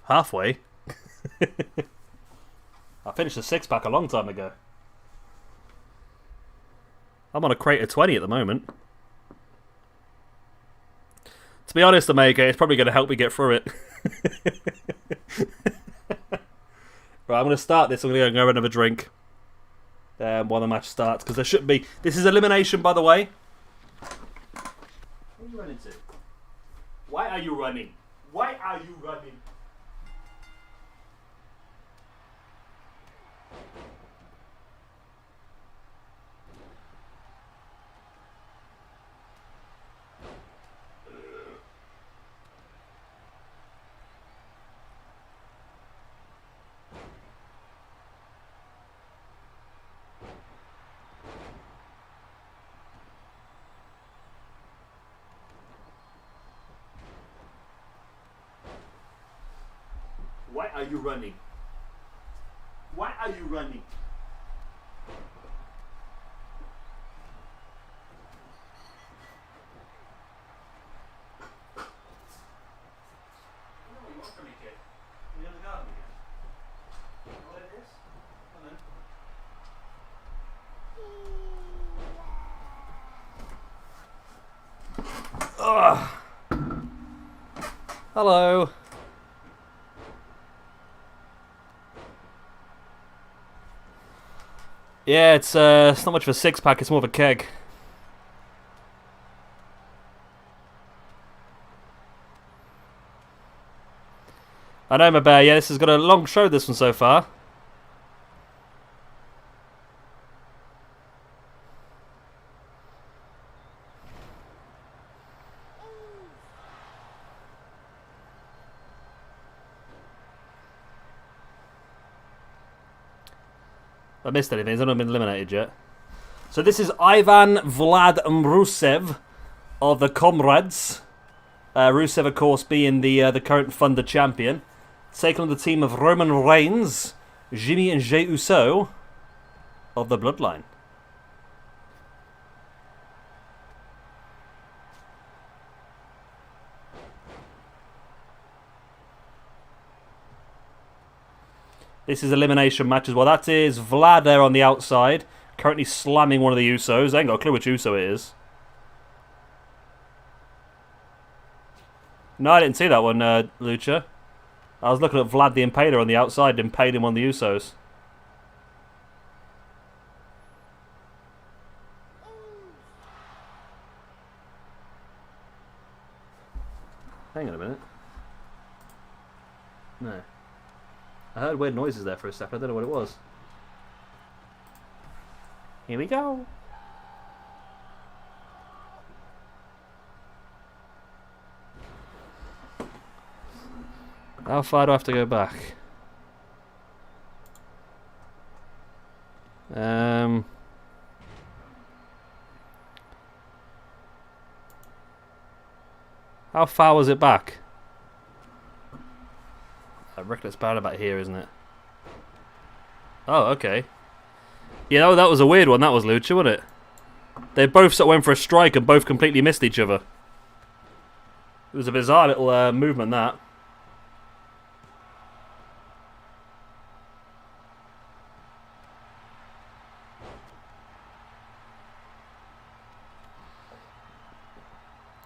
Halfway. I finished the 6-pack a long time ago. I'm on a crate of 20 at the moment. To be honest, Omega, it's probably going to help me get through it. Right, I'm going to start this. I'm going to go have another drink while the match starts, because there shouldn't be... This is elimination, by the way. What are you running to? Why are you running? Why are you running? Why are you running? Why are you running? Hello. Yeah, it's not much of a six-pack, it's more of a keg. I know, my bear, yeah, this has got a long show, this one, so far. I missed anything, he's not been eliminated yet. So this is Ivan Vlad Rusev of the Comrades. Rusev, of course, being the current Thunder champion. Taking on the team of Roman Reigns, Jimmy and Jey Uso of the Bloodline. This is elimination match as well. That is Vlad there on the outside, currently slamming one of the Usos. I ain't got a clue which Uso it is. No, I didn't see that one, Lucha. I was looking at Vlad the Impaler on the outside, impaling one of the Usos. Hang on a minute. No. I heard weird noises there for a second. I don't know what it was. Here we go. How far do I have to go back? How far was it back? I reckon it's about here, isn't it? Oh, okay. Yeah, that was a weird one, that was, Lucha, wasn't it? They both sort of went for a strike and both completely missed each other. It was a bizarre little movement, that.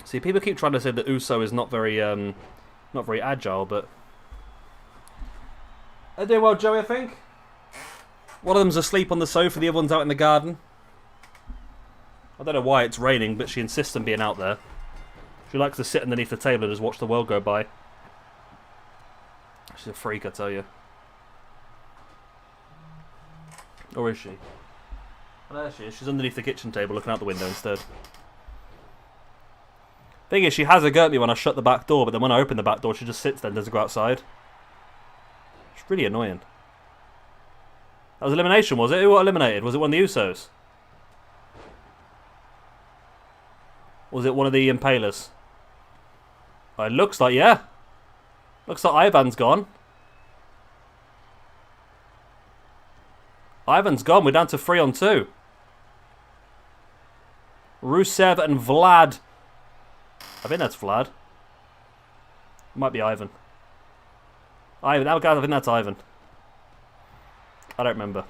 See, people keep trying to say that Uso is not very agile, but they're doing well, Joey, I think. One of them's asleep on the sofa, the other one's out in the garden. I don't know why it's raining, but she insists on being out there. She likes to sit underneath the table and just watch the world go by. She's a freak, I tell you. Or is she? Oh, there she is. She's underneath the kitchen table looking out the window instead. Thing is, she has a go at me when I shut the back door, but then when I open the back door, she just sits there and doesn't go outside. It's really annoying. That was elimination, was it? Who got eliminated? Was it one of the Usos? Was it one of the Impalers? It looks like, yeah. Looks like Ivan's gone. Ivan's gone. We're down to 3-on-2. Rusev and Vlad. I think that's Vlad. Might be Ivan. I think that's Ivan. I don't remember.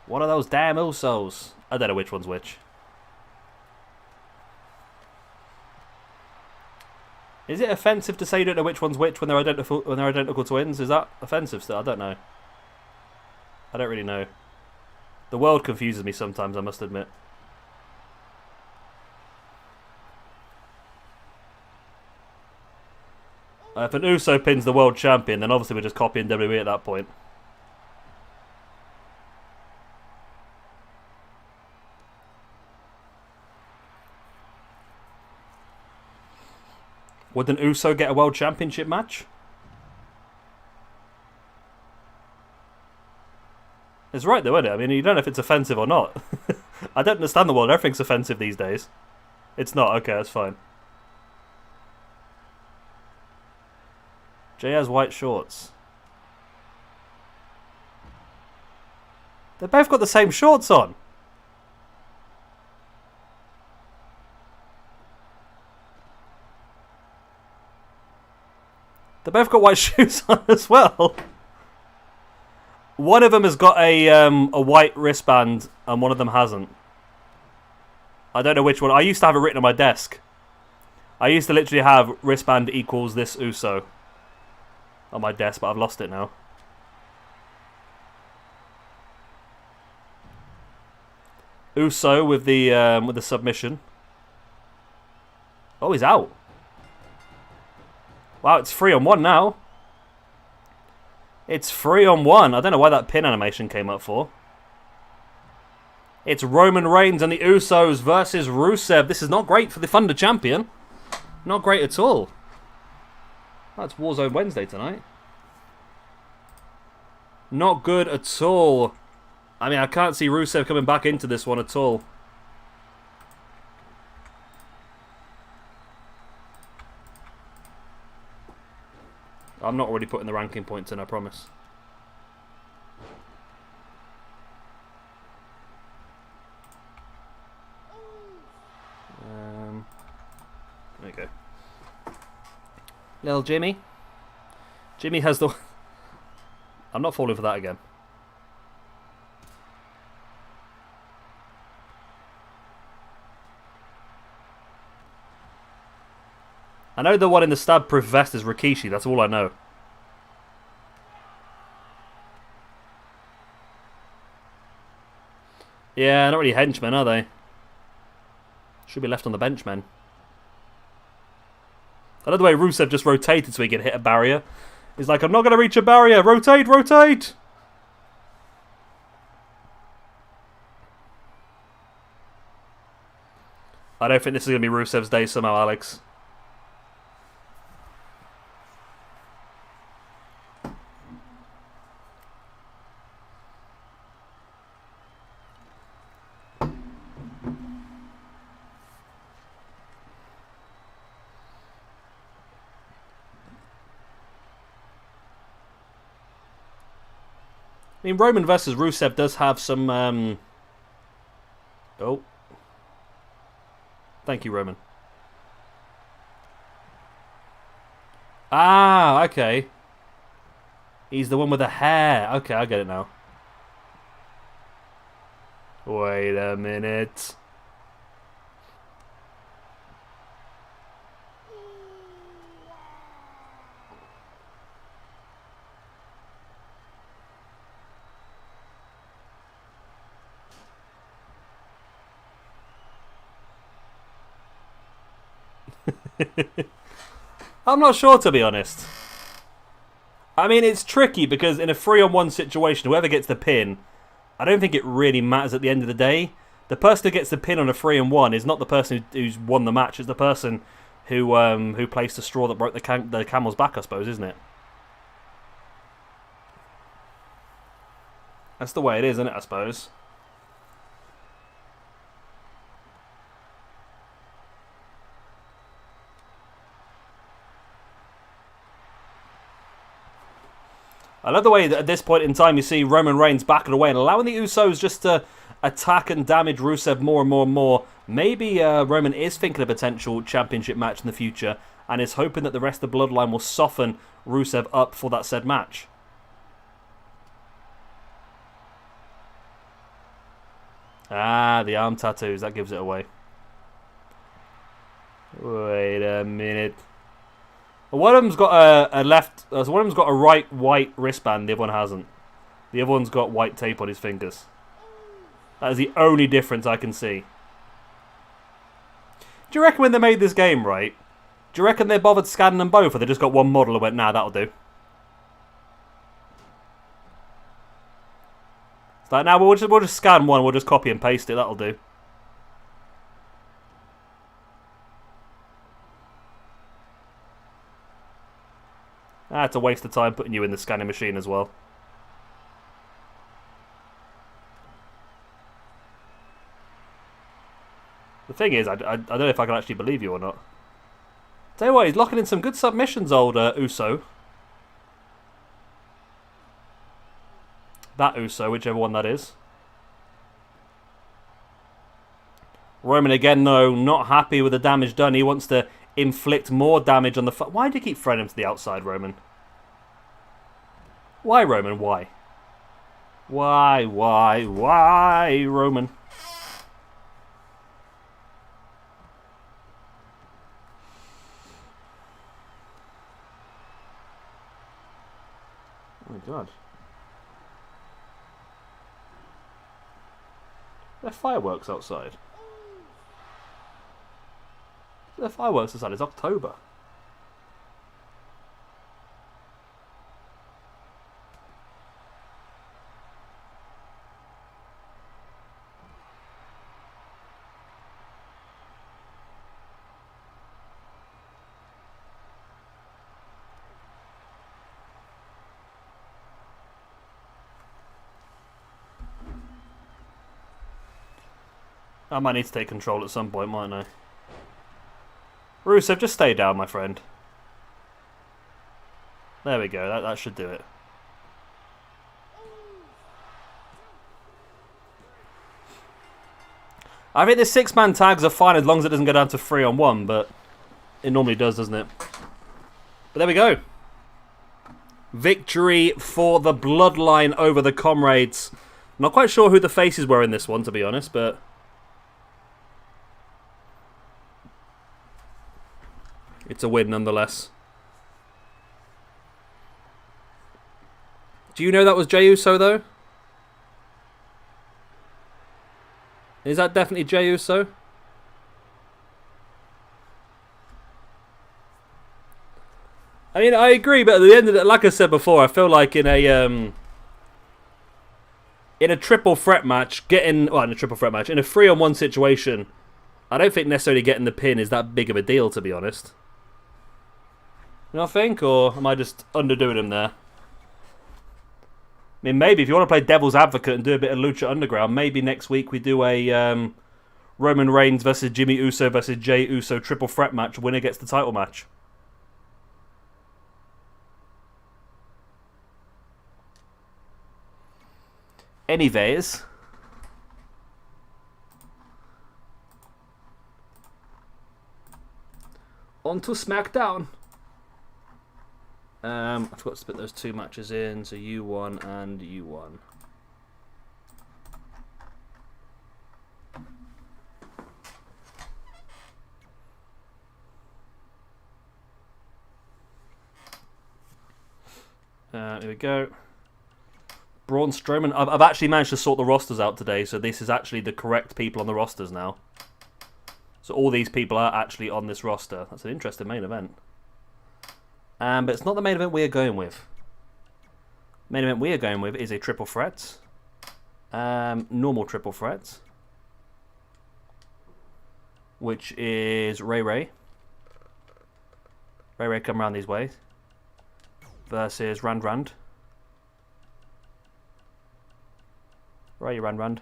One of those damn Usos. I don't know which one's which. Is it offensive to say you don't know which one's which when they're identical twins? Is that offensive still? I don't know. I don't really know. The world confuses me sometimes, I must admit. If an Uso pins the world champion, then obviously we're just copying WWE at that point. Would an Uso get a world championship match? It's right though, isn't it? I mean, you don't know if it's offensive or not. I don't understand the world. Everything's offensive these days. It's not. Okay, that's fine. Jay has white shorts. They've both got the same shorts on. They've both got white shoes on as well. One of them has got a white wristband and one of them hasn't. I don't know which one. I used to have it written on my desk. I used to literally have wristband equals this Uso on my desk, but I've lost it now. Uso with the submission. Oh, he's out. Wow, it's 3-on-1 now. It's 3-on-1. I don't know why that pin animation came up for. It's Roman Reigns and the Usos versus Rusev. This is not great for the Thunder Champion. Not great at all. That's Warzone Wednesday tonight. Not good at all. I mean, I can't see Rusev coming back into this one at all. I'm not already putting the ranking points in, I promise. There you go. Little Jimmy. Jimmy has the... I'm not falling for that again. I know the one in the stab-proof vest is Rikishi, that's all I know. Yeah, not really henchmen, are they? Should be left on the bench, men. I love the way Rusev just rotated so he could hit a barrier. He's like, I'm not going to reach a barrier. Rotate, rotate! I don't think this is going to be Rusev's day somehow, Alex. I mean, Roman versus Rusev does have some... Oh. Thank you, Roman. Ah, okay. He's the one with the hair. Okay, I get it now. Wait a minute. I'm not sure, to be honest. I mean, it's tricky because in a 3-on-1 situation, whoever gets the pin, I don't think it really matters at the end of the day. The person who gets the pin on a 3-on-1 is not the person who's won the match. It's the person who placed the straw that broke the camel's back, I suppose, isn't it? That's the way it is, isn't it, I suppose? I love the way that at this point in time you see Roman Reigns backing away and allowing the Usos just to attack and damage Rusev more and more and more. Maybe Roman is thinking a potential championship match in the future and is hoping that the rest of the Bloodline will soften Rusev up for that said match. Ah, the arm tattoos. That gives it away. Wait a minute. One of them's got a left. So one of them's got a right white wristband. The other one hasn't. The other one's got white tape on his fingers. That is the only difference I can see. Do you reckon when they made this game, right? Do you reckon they bothered scanning them both, or they just got one model and went, nah, that'll do? It's like, nah, we'll just scan one. We'll just copy and paste it. That'll do. Ah, it's a waste of time putting you in the scanning machine as well. The thing is, I don't know if I can actually believe you or not. Tell you what, he's locking in some good submissions, old Uso. That Uso, whichever one that is. Roman again, though, not happy with the damage done. He wants to inflict more damage on the... Why do you keep throwing him to the outside, Roman? Why, Roman? Why? Why, Roman? Oh my god. There are fireworks outside. There are fireworks outside. It's October. I might need to take control at some point, mightn't I? Rusev, just stay down, my friend. There we go. That should do it. I think the 6-man tags are fine as long as it doesn't go down to 3-on-1, but it normally does, doesn't it? But there we go. Victory for the Bloodline over the Comrades. Not quite sure who the faces were in this one, to be honest, but... it's a win nonetheless. Do you know that was Jey Uso, though? Is that definitely Jey Uso? I mean, I agree, but at the end of it, like I said before, I feel like in a triple threat match, in a 3-on-1 situation, I don't think necessarily getting the pin is that big of a deal, to be honest. You know what I think? Or am I just underdoing him there? I mean, maybe if you want to play devil's advocate and do a bit of Lucha Underground, maybe next week we do a Roman Reigns versus Jimmy Uso versus Jey Uso triple threat match. Winner gets the title match. Anyways. On to Smackdown. I forgot to split those two matches in, so you won and you won. Here we go. Braun Strowman. I've actually managed to sort the rosters out today, so this is actually the correct people on the rosters now. So all these people are actually on this roster. That's an interesting main event. But it's not the main event we are going with. Main event we are going with is a triple threat. Normal triple threat. Which is Ray Ray. Ray Ray come around these ways. Versus Rand. Where are you, Rand?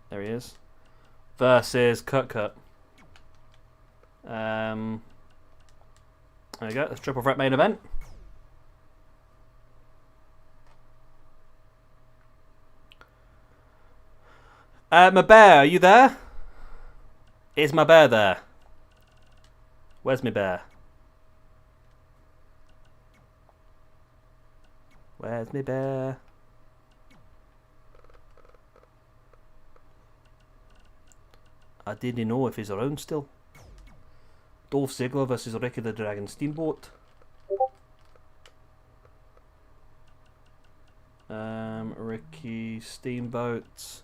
There he is. Versus Kurt. There you go, that's triple threat main event. My bear, are you there? Is my bear there? Where's my bear? Where's my bear? I didn't know if he's around still. Dolph Ziggler versus Ricky the Dragon Steamboat. Ricky Steamboat.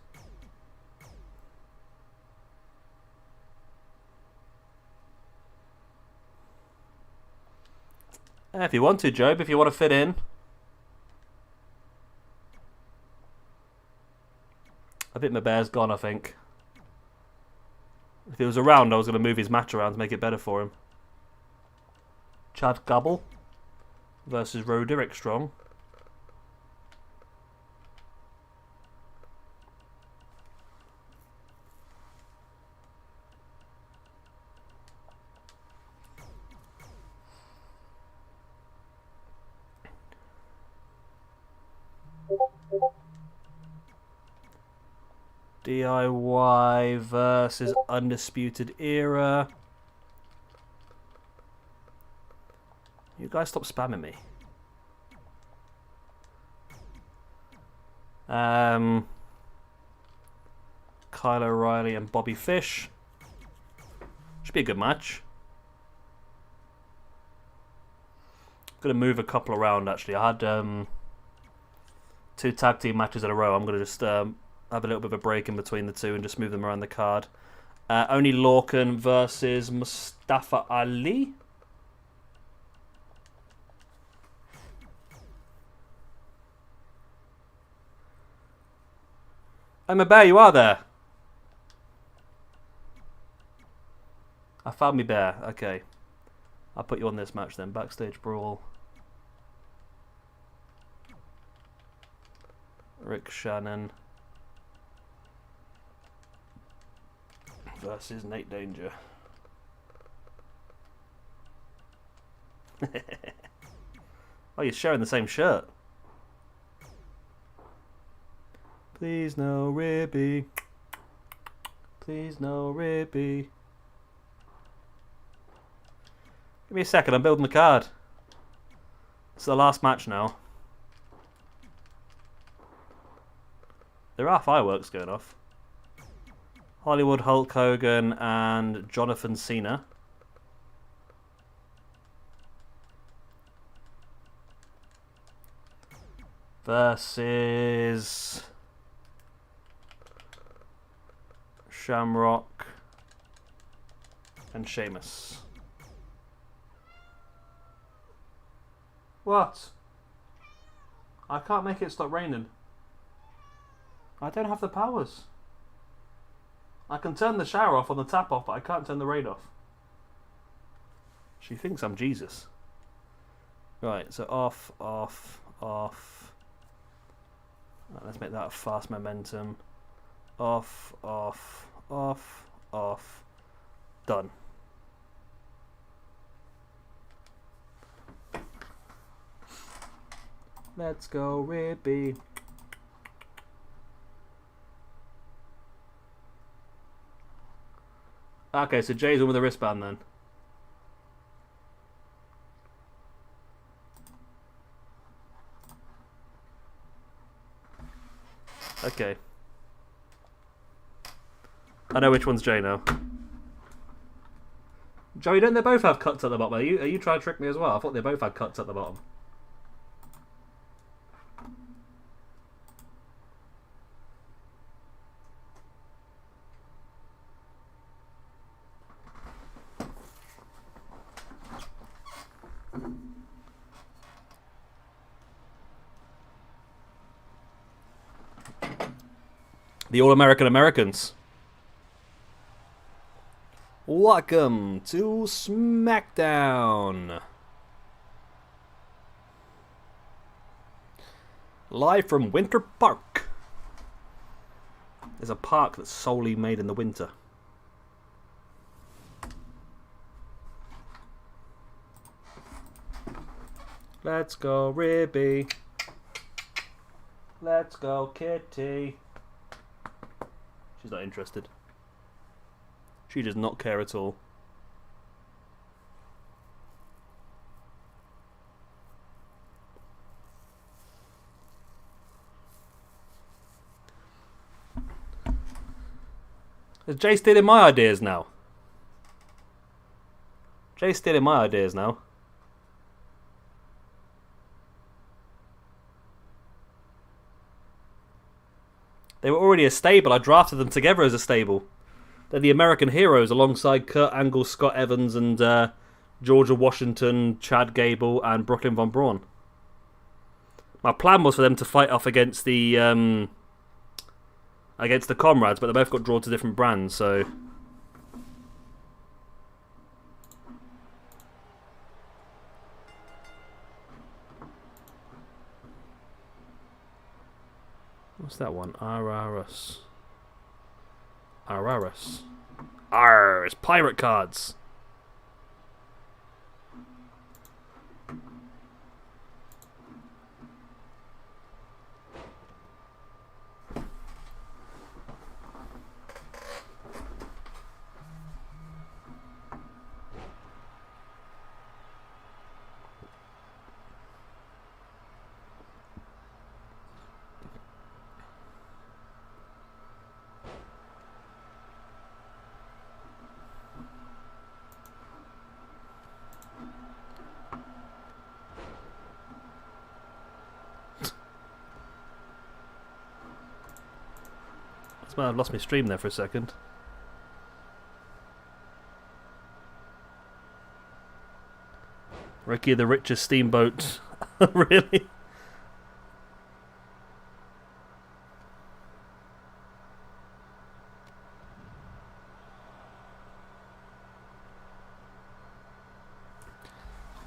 If you want to, Job, if you want to fit in. I think my bear's gone, I think. If he was around, I was going to move his match around to make it better for him. Chad Gable versus Roderick Strong. DIY versus Undisputed Era. You guys stop spamming me. Kyle O'Reilly and Bobby Fish. Should be a good match. I'm going to move a couple around actually. I had 2 tag team matches in a row. I'm going to just have a little bit of a break in between the two and just move them around the card. Only Lorcan versus Mustafa Ali. I'm a bear, you are there. I found me bear. Okay. I'll put you on this match then. Backstage Brawl. Rick Shannon versus Nate Danger. Oh, you're sharing the same shirt. Please no Ribby. Please no Ribby. Give me a second, I'm building the card. It's the last match now. There are fireworks going off. Hollywood Hulk Hogan and Jonathan Cena. Versus Shamrock and Sheamus. What? I can't make it stop raining. I don't have the powers. I can turn the shower off on the tap off, but I can't turn the rain off. She thinks I'm Jesus. Right, so off, off, off. Right, let's make that a fast momentum. Off, off, off, off. Done. Let's go, Ribby. Okay, so Jay's on with a wristband then. Okay. I know which one's Jay now. Joey, don't they both have cuts at the bottom? Are you trying to trick me as well? I thought they both had cuts at the bottom. The All-American Americans. Welcome to Smackdown. Live from Winter Park. There's a park that's solely made in the winter. Let's go, Ribby. Let's go, Kitty. She's not interested. She does not care at all. Is Jay stealing my ideas now? Jay's stealing my ideas now. They were already a stable. I drafted them together as a stable. They're the American Heroes alongside Kurt Angle, Scott Evans, and Georgia Washington, Chad Gable, and Brooklyn Von Braun. My plan was for them to fight off against the Comrades, but they both got drawn to different brands, so... What's that one? Araras. Araras. Arr, it's pirate cards. Well, I've lost my stream there for a second. Ricky the richest steamboat. Really?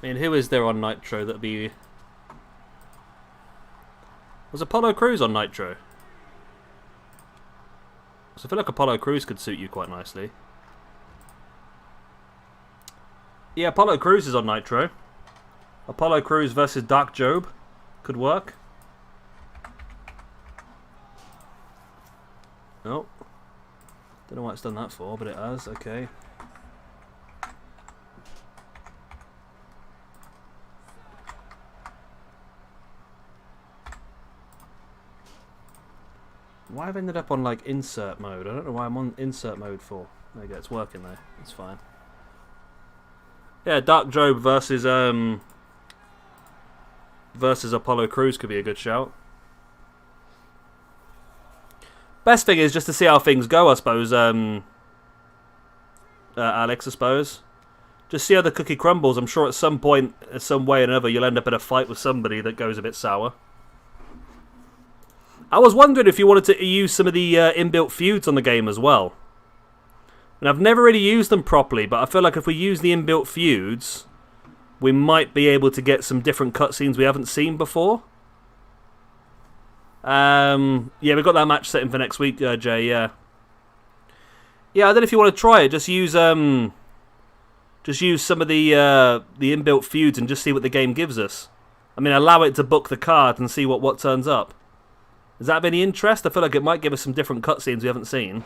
I mean, who is there on Nitro that'd be... Was Apollo Crews on Nitro? So I feel like Apollo Crews could suit you quite nicely. Yeah, Apollo Crews is on Nitro. Apollo Crews versus Dark Job could work. Oh. Don't know what it's done that for, but it has. Okay. Why have I ended up on like insert mode? I don't know why I'm on insert mode for. There you go, it's working though. It's fine. Yeah, Dark Job versus Apollo Crews could be a good shout. Best thing is just to see how things go, I suppose. Alex, I suppose. Just see how the cookie crumbles. I'm sure at some point, some way or another, you'll end up in a fight with somebody that goes a bit sour. I was wondering if you wanted to use some of the inbuilt feuds on the game as well. And I've never really used them properly, but I feel like if we use the inbuilt feuds, we might be able to get some different cutscenes we haven't seen before. Yeah, we've got that match set in for next week, Jay, yeah. Yeah, I don't know if you want to try it. Just use some of the inbuilt feuds and just see what the game gives us. I mean, allow it to book the card and see what turns up. Does that have any interest? I feel like it might give us some different cutscenes we haven't seen.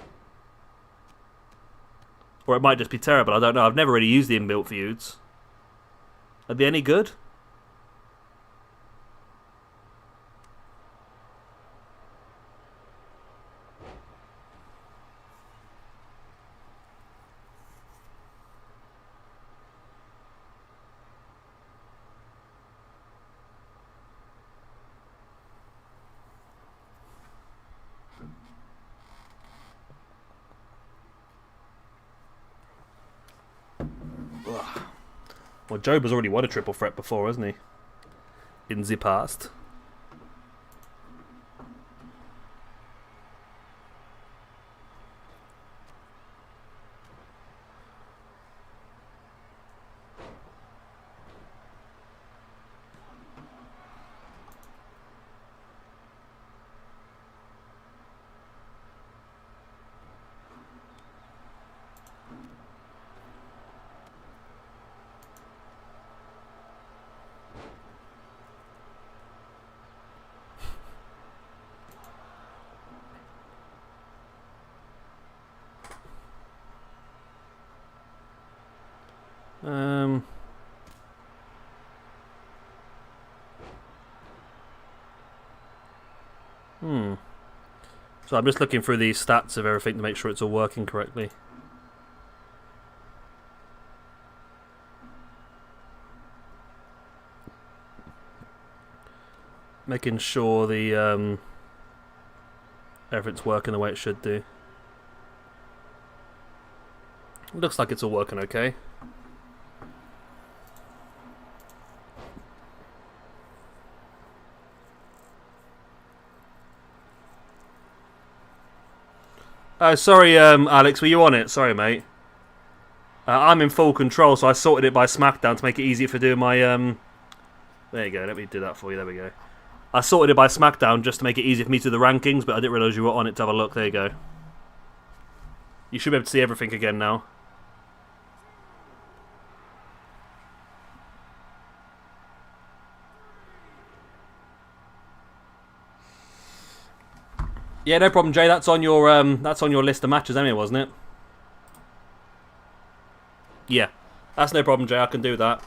Or it might just be terrible, I don't know. I've never really used the inbuilt feuds. Are they any good? Well, Job has already won a triple threat before, hasn't he? In the past. So I'm just looking through the stats of everything to make sure it's all working correctly. Making sure the everything's working the way it should do. Looks like it's all working okay. Sorry, Alex, were you on it? Sorry, mate. I'm in full control, so I sorted it by Smackdown to make it easier for doing my... There you go, let me do that for you, there we go. I sorted it by Smackdown just to make it easier for me to do the rankings, but I didn't realise you were on it to have a look. There you go. You should be able to see everything again now. Yeah, no problem, Jay. That's on your list of matches anyway, wasn't it? Yeah, that's no problem, Jay. I can do that.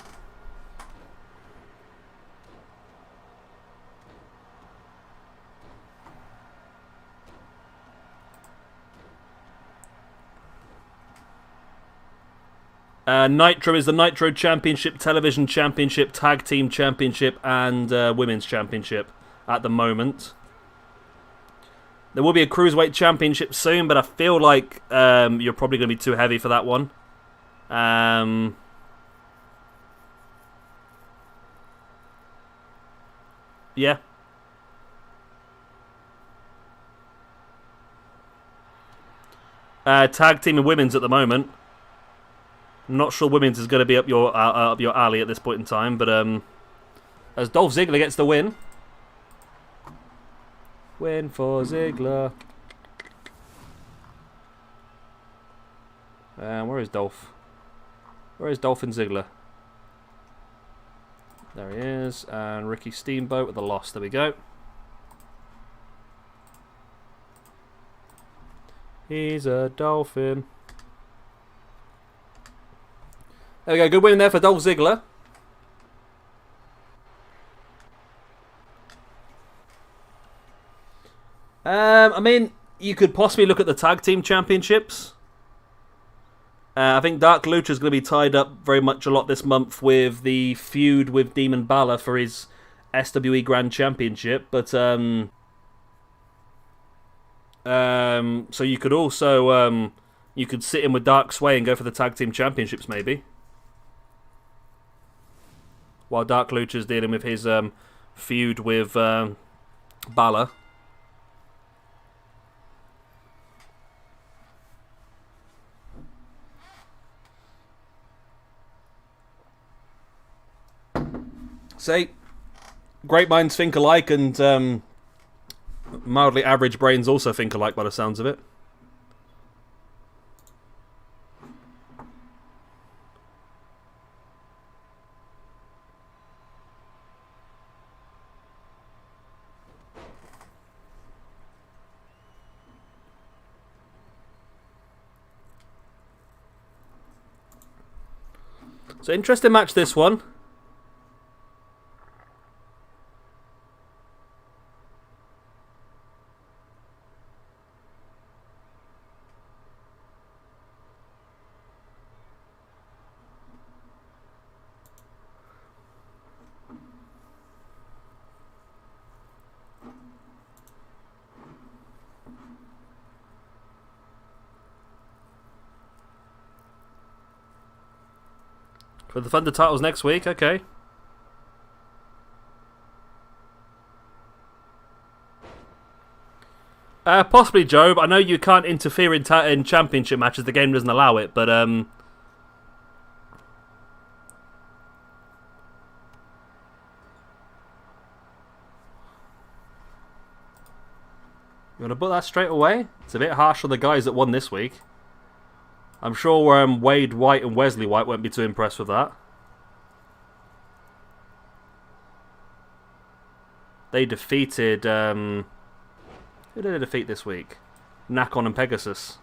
Nitro is the Nitro Championship, Television Championship, Tag Team Championship, and Women's Championship at the moment. There will be a Cruiserweight Championship soon, but I feel like you're probably going to be too heavy for that one. Yeah. Tag Team and Women's at the moment. I'm not sure Women's is going to be up your alley at this point in time, but as Dolph Ziggler gets the win. Win for Ziggler. Where is Dolph? Where is Dolph and Ziggler? There he is. And Ricky Steamboat with the loss. There we go. He's a dolphin. There we go. Good win there for Dolph Ziggler. I mean, you could possibly look at the Tag Team Championships. I think Dark Lucha is going to be tied up very much a lot this month with the feud with Demon Balor for his SWE Grand Championship. But so you could also you could sit in with Dark SWE and go for the Tag Team Championships maybe, while Dark Lucha is dealing with his feud with Balor. Say, great minds think alike, and mildly average brains also think alike by the sounds of it. So, interesting match, this one. For the Thunder titles next week, okay. Possibly, Job. I know you can't interfere in championship matches. The game doesn't allow it, but you want to put that straight away? It's a bit harsh on the guys that won this week. I'm sure Wade White and Wesley White won't be too impressed with that. They defeated... who did they defeat this week? Nakon and Pegasus.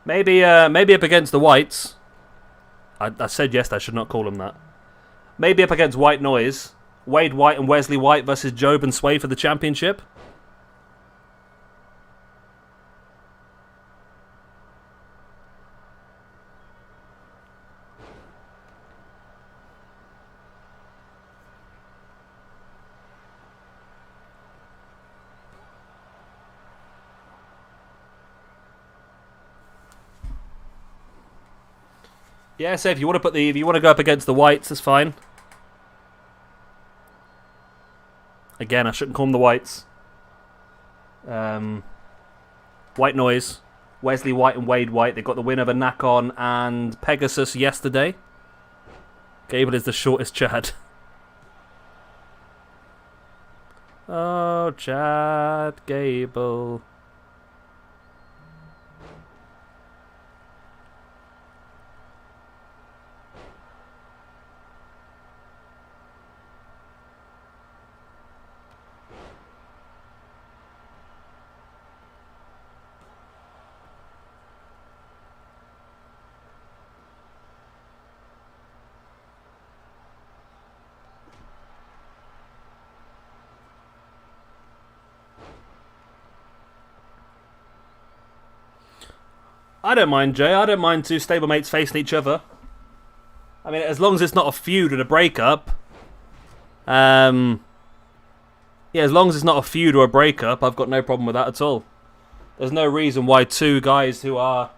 Maybe up against the Whites. I said yes, I should not call them that. Maybe up against White Noise. Wade White and Wesley White versus Job and SWE for the championship. Yeah, so if you want to go up against the Whites, that's fine. Again, I shouldn't call them the Whites. White Noise, Wesley White and Wade White. They got the win over Nakon and Pegasus yesterday. Gable is the shortest Chad. Oh, Chad Gable. I don't mind, Jay. I don't mind two stablemates facing each other. I mean, as long as it's not a feud and a breakup. Yeah, as long as it's not a feud or a breakup, I've got no problem with that at all. There's no reason why two guys who are...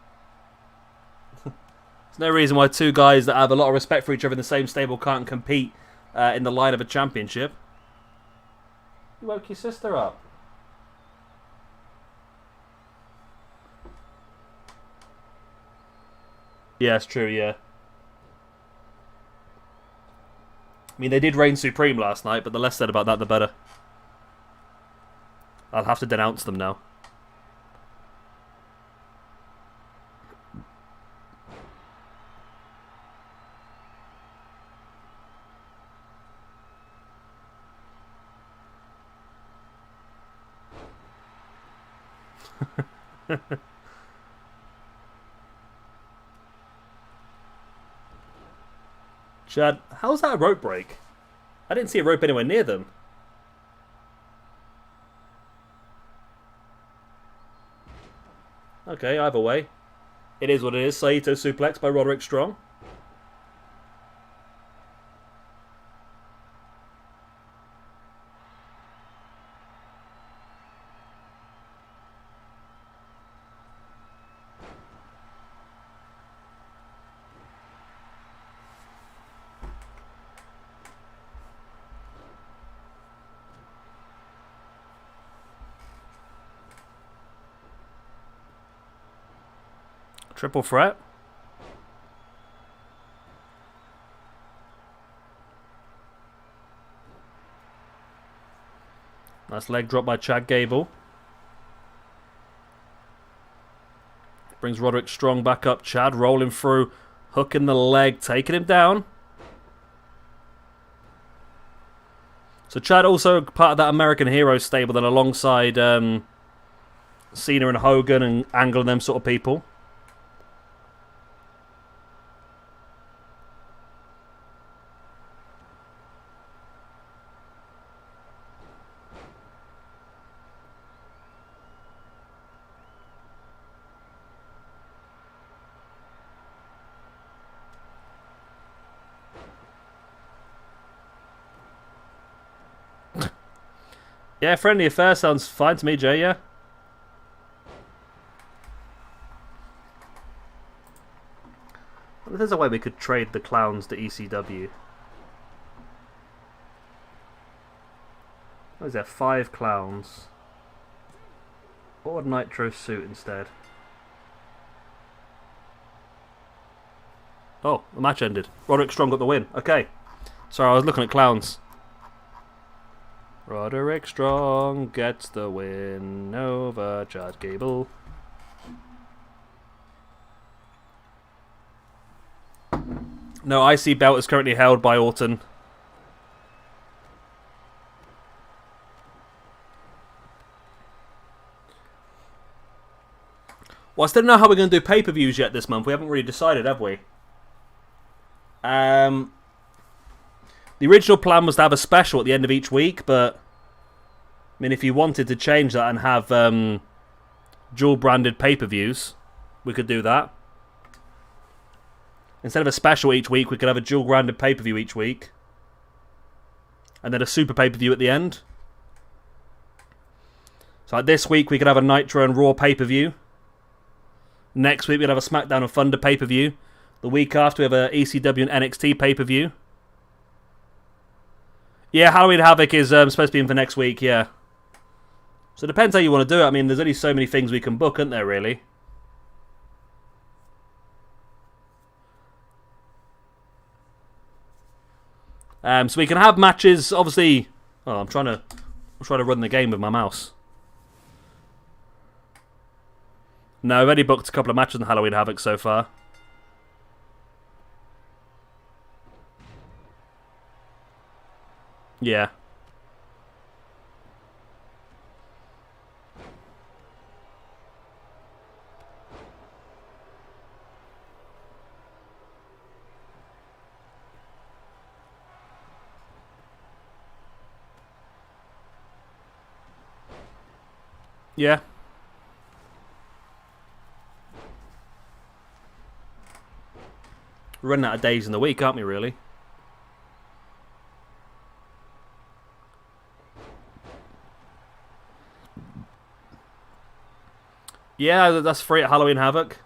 There's no reason why two guys that have a lot of respect for each other in the same stable can't compete in the line of a championship. You woke your sister up. Yeah, it's true, yeah. I mean, they did reign supreme last night, but the less said about that, the better. I'll have to denounce them now. Chad, how's that a rope break? I didn't see a rope anywhere near them. Okay, either way. It is what it is. Saito suplex by Roderick Strong. Triple threat. Nice leg drop by Chad Gable. Brings Roderick Strong back up. Chad rolling through. Hooking the leg. Taking him down. So Chad also part of that American Hero stable then alongside Cena and Hogan and Angle and them sort of people. Yeah, friendly affair sounds fine to me, Jay, yeah. Well, there's a way we could trade the clowns to ECW. What is there? 5 clowns. What would Nitro suit instead? Oh, the match ended. Roderick Strong got the win. Okay. Sorry, I was looking at clowns. Roderick Strong gets the win over Chad Gable. No, IC belt is currently held by Orton. Well, I still don't know how we're going to do pay-per-views yet this month. We haven't really decided, have we? The original plan was to have a special at the end of each week, but I mean, if you wanted to change that and have dual-branded pay-per-views, we could do that. Instead of a special each week, we could have a dual-branded pay-per-view each week. And then a super pay-per-view at the end. So like this week, we could have a Nitro and Raw pay-per-view. Next week, we'd have a Smackdown and Thunder pay-per-view. The week after, we have a ECW and NXT pay-per-view. Yeah, Halloween Havoc is supposed to be in for next week, yeah. So it depends how you want to do it. I mean, there's only so many things we can book, aren't there, really? So we can have matches, obviously... Oh, I'm trying to run the game with my mouse. No, I've only booked a couple of matches on Halloween Havoc so far. Yeah. Yeah. We're running out of days in the week, aren't we, really? Yeah, that's free at Halloween Havoc.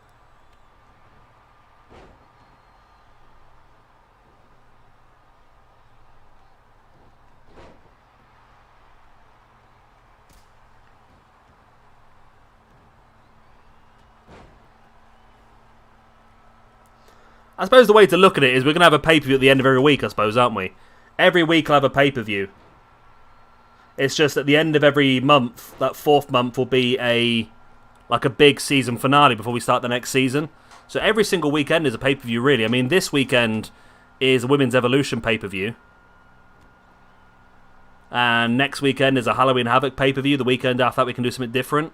I suppose the way to look at it is we're going to have a pay-per-view at the end of every week, I suppose, aren't we? Every week I'll have a pay-per-view. It's just at the end of every month, that fourth month will be a big season finale before we start the next season. So every single weekend is a pay-per-view, really. I mean, this weekend is a Women's Evolution pay-per-view. And next weekend is a Halloween Havoc pay-per-view. The weekend after that we can do something different.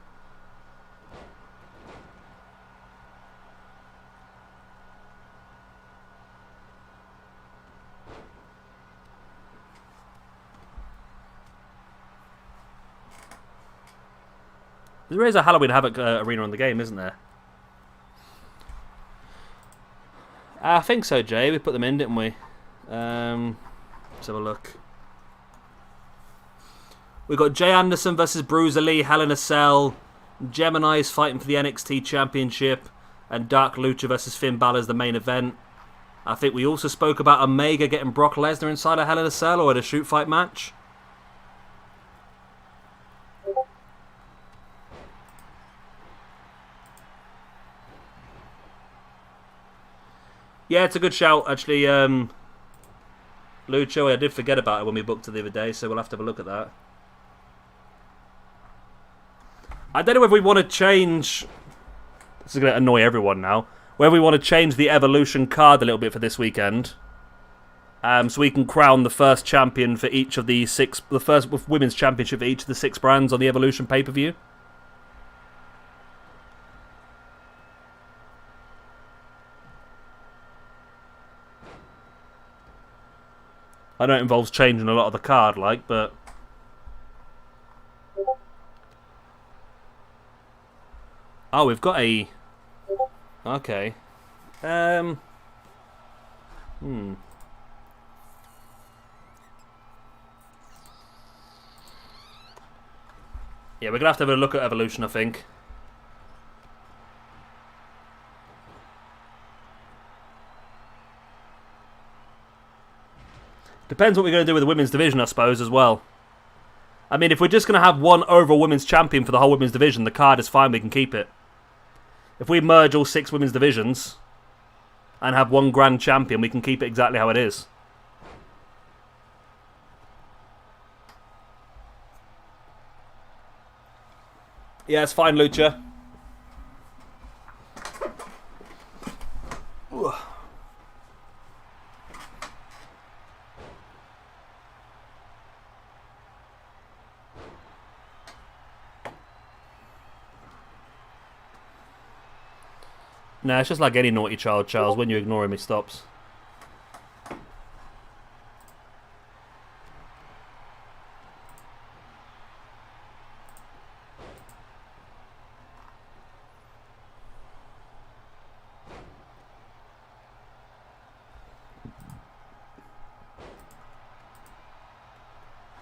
There is a Halloween Havoc arena on the game, isn't there? I think so, Jay. We put them in, didn't we? Let's have a look. We've got Jay Anderson versus Bruiser Lee, Hell in a Cell. Gemini's fighting for the NXT Championship. And Dark Lucha versus Finn Balor as the main event. I think we also spoke about Omega getting Brock Lesnar inside a Hell in a Cell or at a shoot fight match. Yeah, it's a good shout, actually. Lucho, I did forget about it when we booked it the other day, so we'll have to have a look at that. I don't know if we want to change... This is going to annoy everyone now. Whether we want to change the Evolution card a little bit for this weekend. So we can crown the first champion for each of the six... The first women's championship for each of the 6 brands on the Evolution pay-per-view. I know it involves changing a lot of the card, but... Oh, we've got a... Okay. Yeah, we're going to have a look at Evolution, I think. Depends what we're going to do with the women's division, I suppose, as well. I mean, if we're just going to have one overall women's champion for the whole women's division, the card is fine, we can keep it. If we merge all 6 women's divisions and have one grand champion, we can keep it exactly how it is. Yeah, it's fine, Lucha. Ooh. Nah, it's just like any naughty child, Charles. When you ignore him, he stops.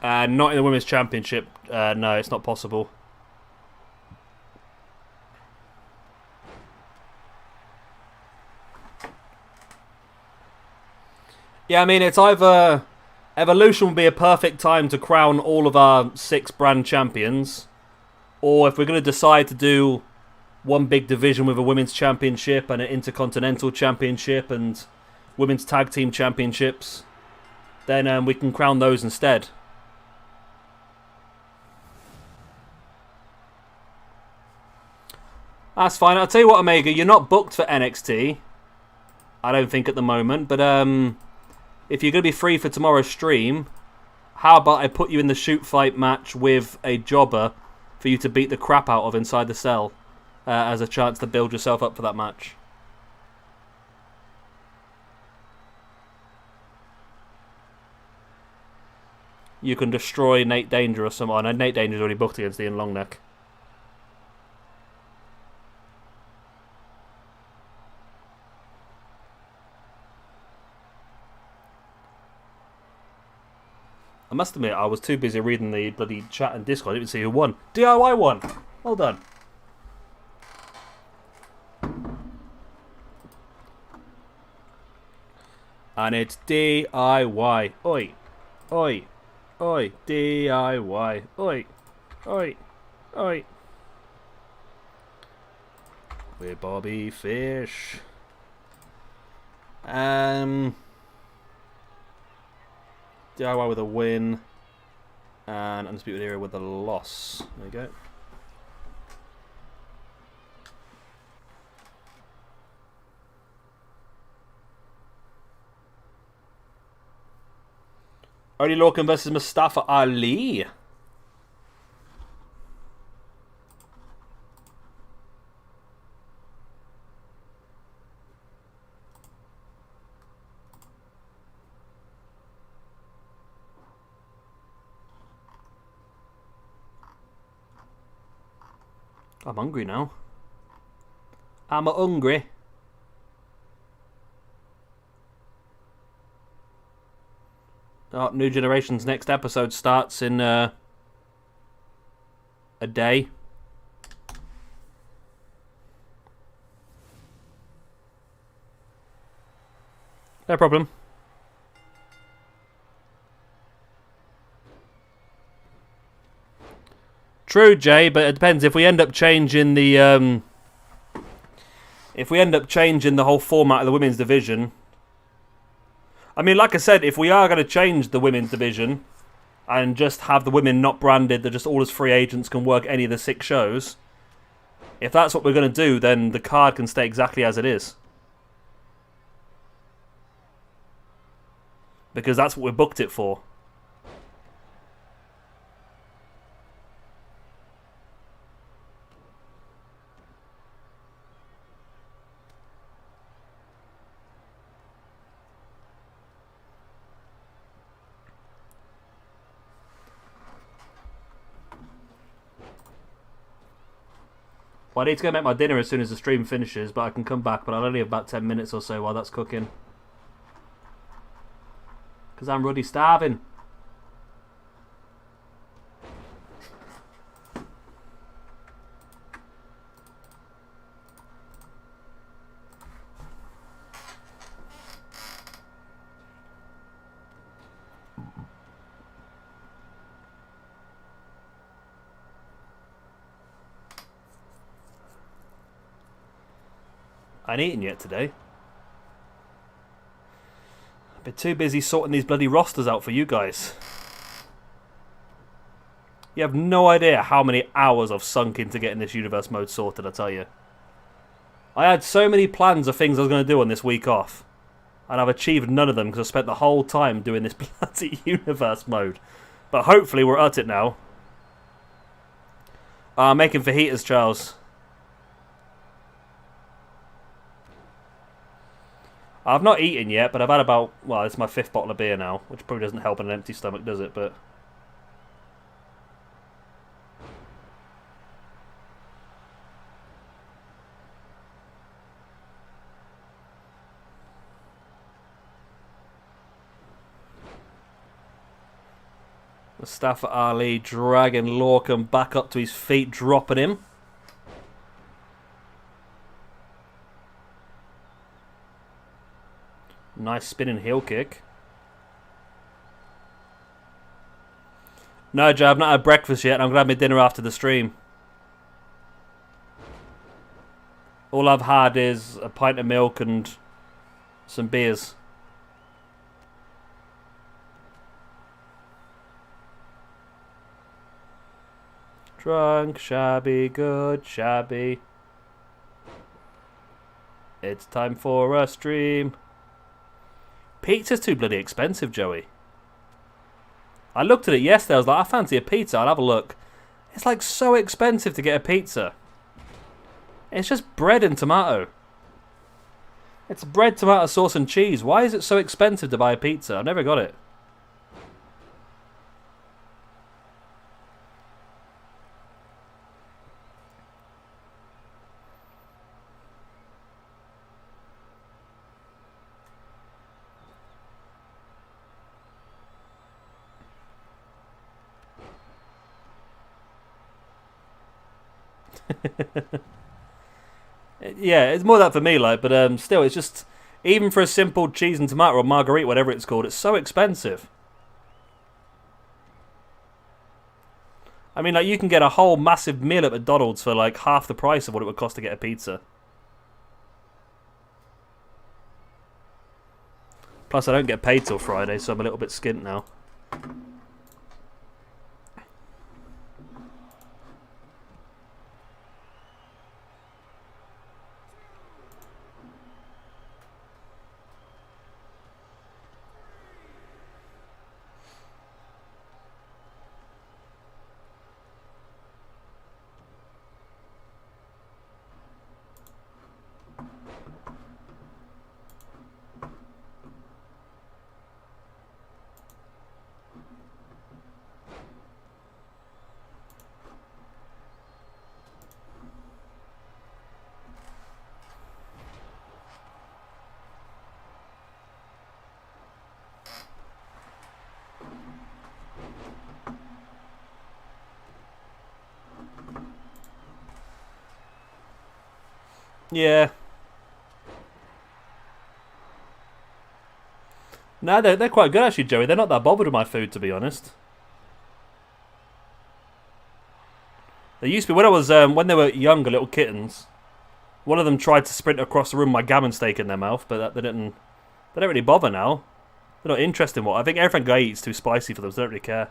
Not in the Women's Championship. No, it's not possible. Yeah, I mean, it's either Evolution would be a perfect time to crown all of our 6 brand champions, or if we're going to decide to do one big division with a Women's Championship and an Intercontinental Championship and Women's Tag Team Championships, then we can crown those instead. That's fine. I'll tell you what, Omega, you're not booked for NXT. I don't think at the moment, but if you're going to be free for tomorrow's stream, how about I put you in the shoot fight match with a jobber for you to beat the crap out of inside the cell as a chance to build yourself up for that match. You can destroy Nate Danger or someone. Oh, no, Nate Danger's already booked against Ian Longneck. I must admit, I was too busy reading the bloody chat and Discord. I didn't even see who won. DIY won. Well done. And it's DIY. Oi. Oi. Oi. DIY. Oi. Oi. Oi. With Bobby Fish. DIY with a win, and Undisputed Era with a loss. There you go. Only Lorcan versus Mustafa Ali. I'm hungry now. I'm hungry. Oh, New Generation's next episode starts in a day. No problem. True, Jay, but it depends. If we end up changing the whole format of the women's division, I mean, like I said, if we are going to change the women's division and just have the women not branded, they're just all as free agents can work any of the 6 shows. If that's what we're going to do, then the card can stay exactly as it is, because that's what we booked it for. Well, I need to go make my dinner as soon as the stream finishes, but I can come back, but I'll only have about 10 minutes or so while that's cooking. Because I'm ruddy starving. I ain't eaten yet today. I've been too busy sorting these bloody rosters out for you guys. You have no idea how many hours I've sunk into getting this universe mode sorted, I tell you. I had so many plans of things I was going to do on this week off, and I've achieved none of them because I spent the whole time doing this bloody universe mode. But hopefully we're at it now. Making fajitas, Charles. I've not eaten yet, but I've had about, well, it's my 5th bottle of beer now, which probably doesn't help on an empty stomach, does it? But Mustafa Ali dragging Lorcan back up to his feet, dropping him. Nice spinning heel kick. No, Joe, I've not had breakfast yet. I'm going to have my dinner after the stream. All I've had is a pint of milk and some beers. Drunk, shabby, good, shabby. It's time for a stream. Pizza's too bloody expensive, Joey. I looked at it yesterday. I was like, I fancy a pizza. I'll have a look. It's like so expensive to get a pizza. It's just bread and tomato. It's bread, tomato sauce and cheese. Why is it so expensive to buy a pizza? I've never got it. Yeah, it's more that for me, like, but still, it's just, even for a simple cheese and tomato or margarita, whatever it's called, it's so expensive. I mean, like, you can get a whole massive meal at McDonald's for like half the price of what it would cost to get a pizza. Plus, I don't get paid till Friday, so I'm a little bit skint now. Yeah. No, they're quite good actually, Joey. They're not that bothered with my food, to be honest. They used to be, when I was when they were younger little kittens. One of them tried to sprint across the room with my gammon steak in their mouth, but they didn't. They don't really bother now. They're not interested in what. I think everything I eat is too spicy for them, so they don't really care.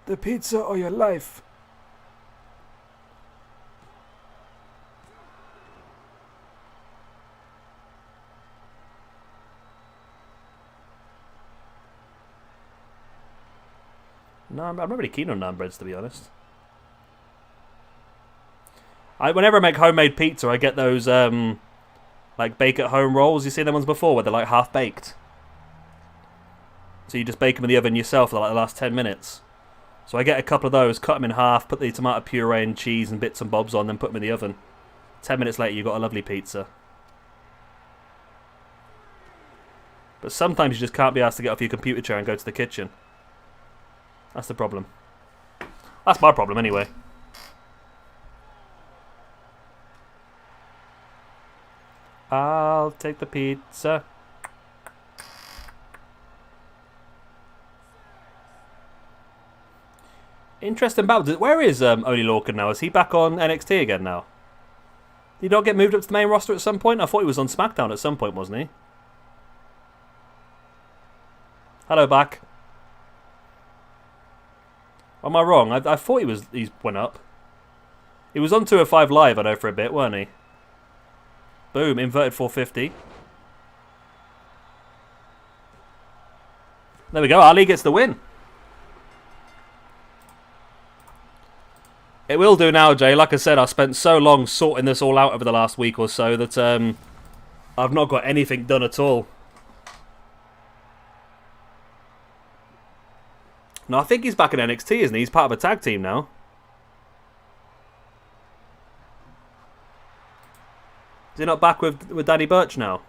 The pizza or your life? No, I'm not really keen on naan breads, to be honest. Whenever I make homemade pizza, I get those like bake at home rolls. You seen them ones before where they're like half baked? So you just bake them in the oven yourself for like the last 10 minutes. So I get a couple of those, cut them in half, put the tomato puree and cheese and bits and bobs on, then put them in the oven. 10 minutes later, you've got a lovely pizza. But sometimes you just can't be asked to get off your computer chair and go to the kitchen. That's the problem. That's my problem, anyway. I'll take the pizza. Interesting battle. Where is Only Lorcan now? Is he back on NXT again now? Did he not get moved up to the main roster at some point? I thought he was on Smackdown at some point, wasn't he? Hello, back. Am I wrong? I thought he went up. He was on 205 Live, I know, for a bit, weren't he? Boom, inverted 450. There we go, Ali gets the win. It will do now, Jay. Like I said, I spent so long sorting this all out over the last week or so that I've not got anything done at all. No, I think he's back in NXT, isn't he? He's part of a tag team now. Is he not back with Danny Burch now?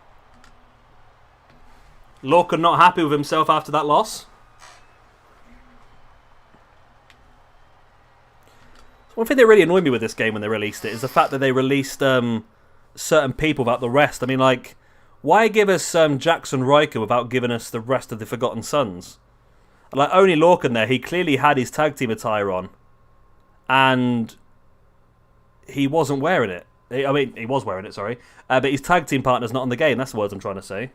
Lorcan not happy with himself after that loss. One thing that really annoyed me with this game when they released it is the fact that they released certain people without the rest. I mean, like, why give us Jackson Riker without giving us the rest of the Forgotten Sons? Like, only Lorcan there, he clearly had his tag team attire on. And he wasn't wearing it. I mean, he was wearing it, sorry. But his tag team partner's not on the game. That's the words I'm trying to say.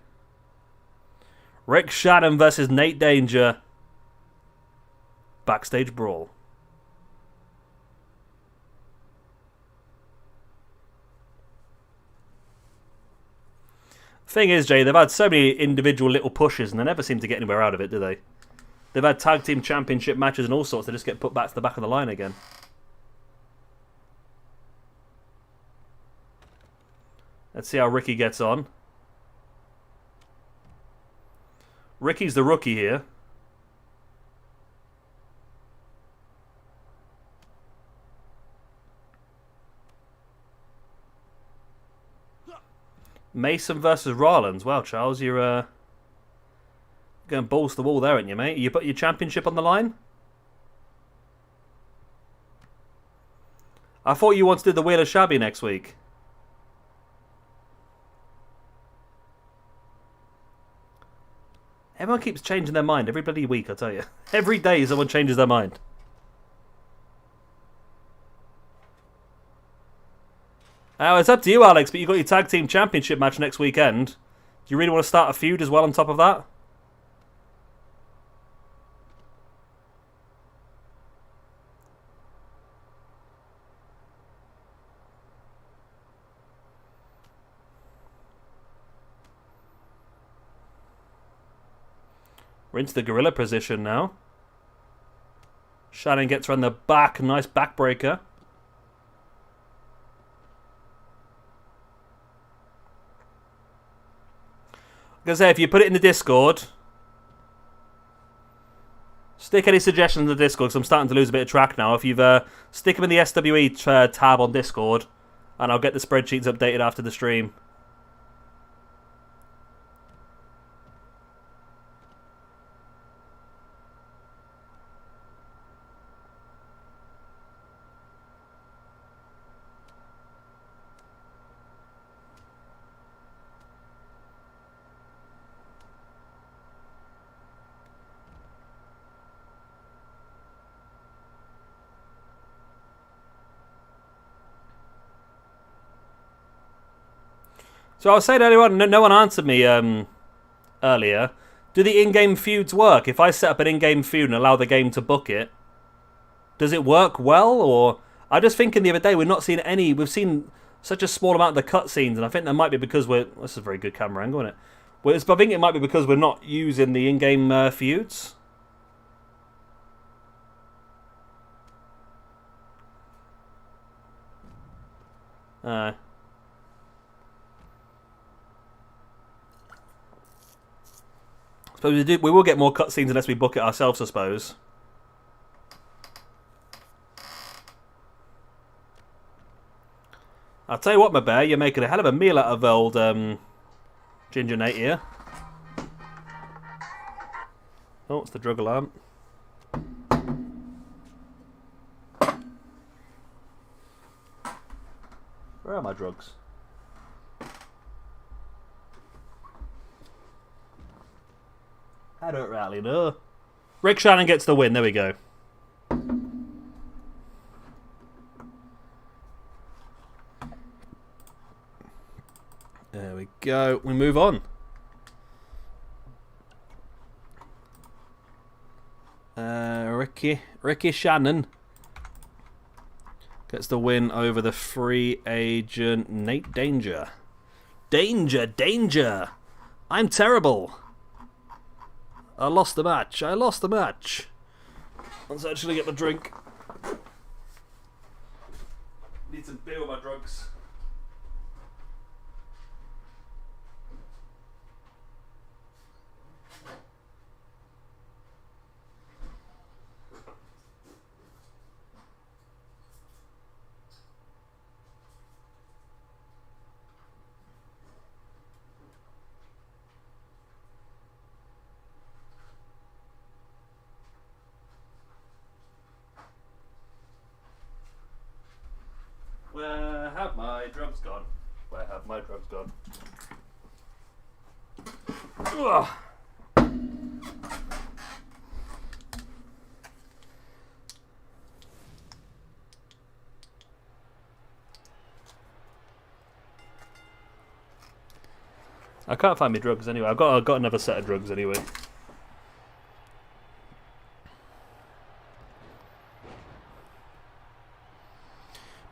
Rick Shannon versus Nate Danger. Backstage brawl. Thing is, Jay, they've had so many individual little pushes and they never seem to get anywhere out of it, do they? They've had tag team championship matches and all sorts. They just get put back to the back of the line again. Let's see how Ricky gets on. Ricky's the rookie here. Mason versus Rollins. Wow, Charles, you're going balls to the wall there, aren't you, mate? You put your championship on the line? I thought you wanted to do the Wheel of Shabby next week. Everyone keeps changing their mind every bloody week, I tell you. Every day someone changes their mind. Now, it's up to you, Alex, but you've got your tag team championship match next weekend. Do you really want to start a feud as well on top of that? We're into the gorilla position now. Shannon gets her on the back. Nice backbreaker. I'm going to say, if you put it in the Discord, stick any suggestions in the Discord, because I'm starting to lose a bit of track now. If you've stick them in the SWE tab on Discord, and I'll get the spreadsheets updated after the stream. So I was saying earlier on, no one answered me earlier. Do the in-game feuds work? If I set up an in-game feud and allow the game to book it, does it work well? Or I just thinking the other day, we're not seeing any. We've seen such a small amount of the cutscenes, and I think that might be because we're. This is a very good camera angle, isn't it? But I think it might be because we're not using the in-game feuds. I suppose we will get more cutscenes unless we book it ourselves, I suppose. I'll tell you what, my bear, you're making a hell of a meal out of old Ginger Nate here. Oh, it's the drug alarm. Where are my drugs? I don't really know. Rick Shannon gets the win. There we go. There we go. We move on. Ricky Shannon gets the win over the free agent Nate Danger. Danger! I'm terrible. I lost the match. Let's actually get my drink. Need some beer with my drugs. my drug's gone. Ugh. I can't find my drugs anyway. I've got another set of drugs anyway.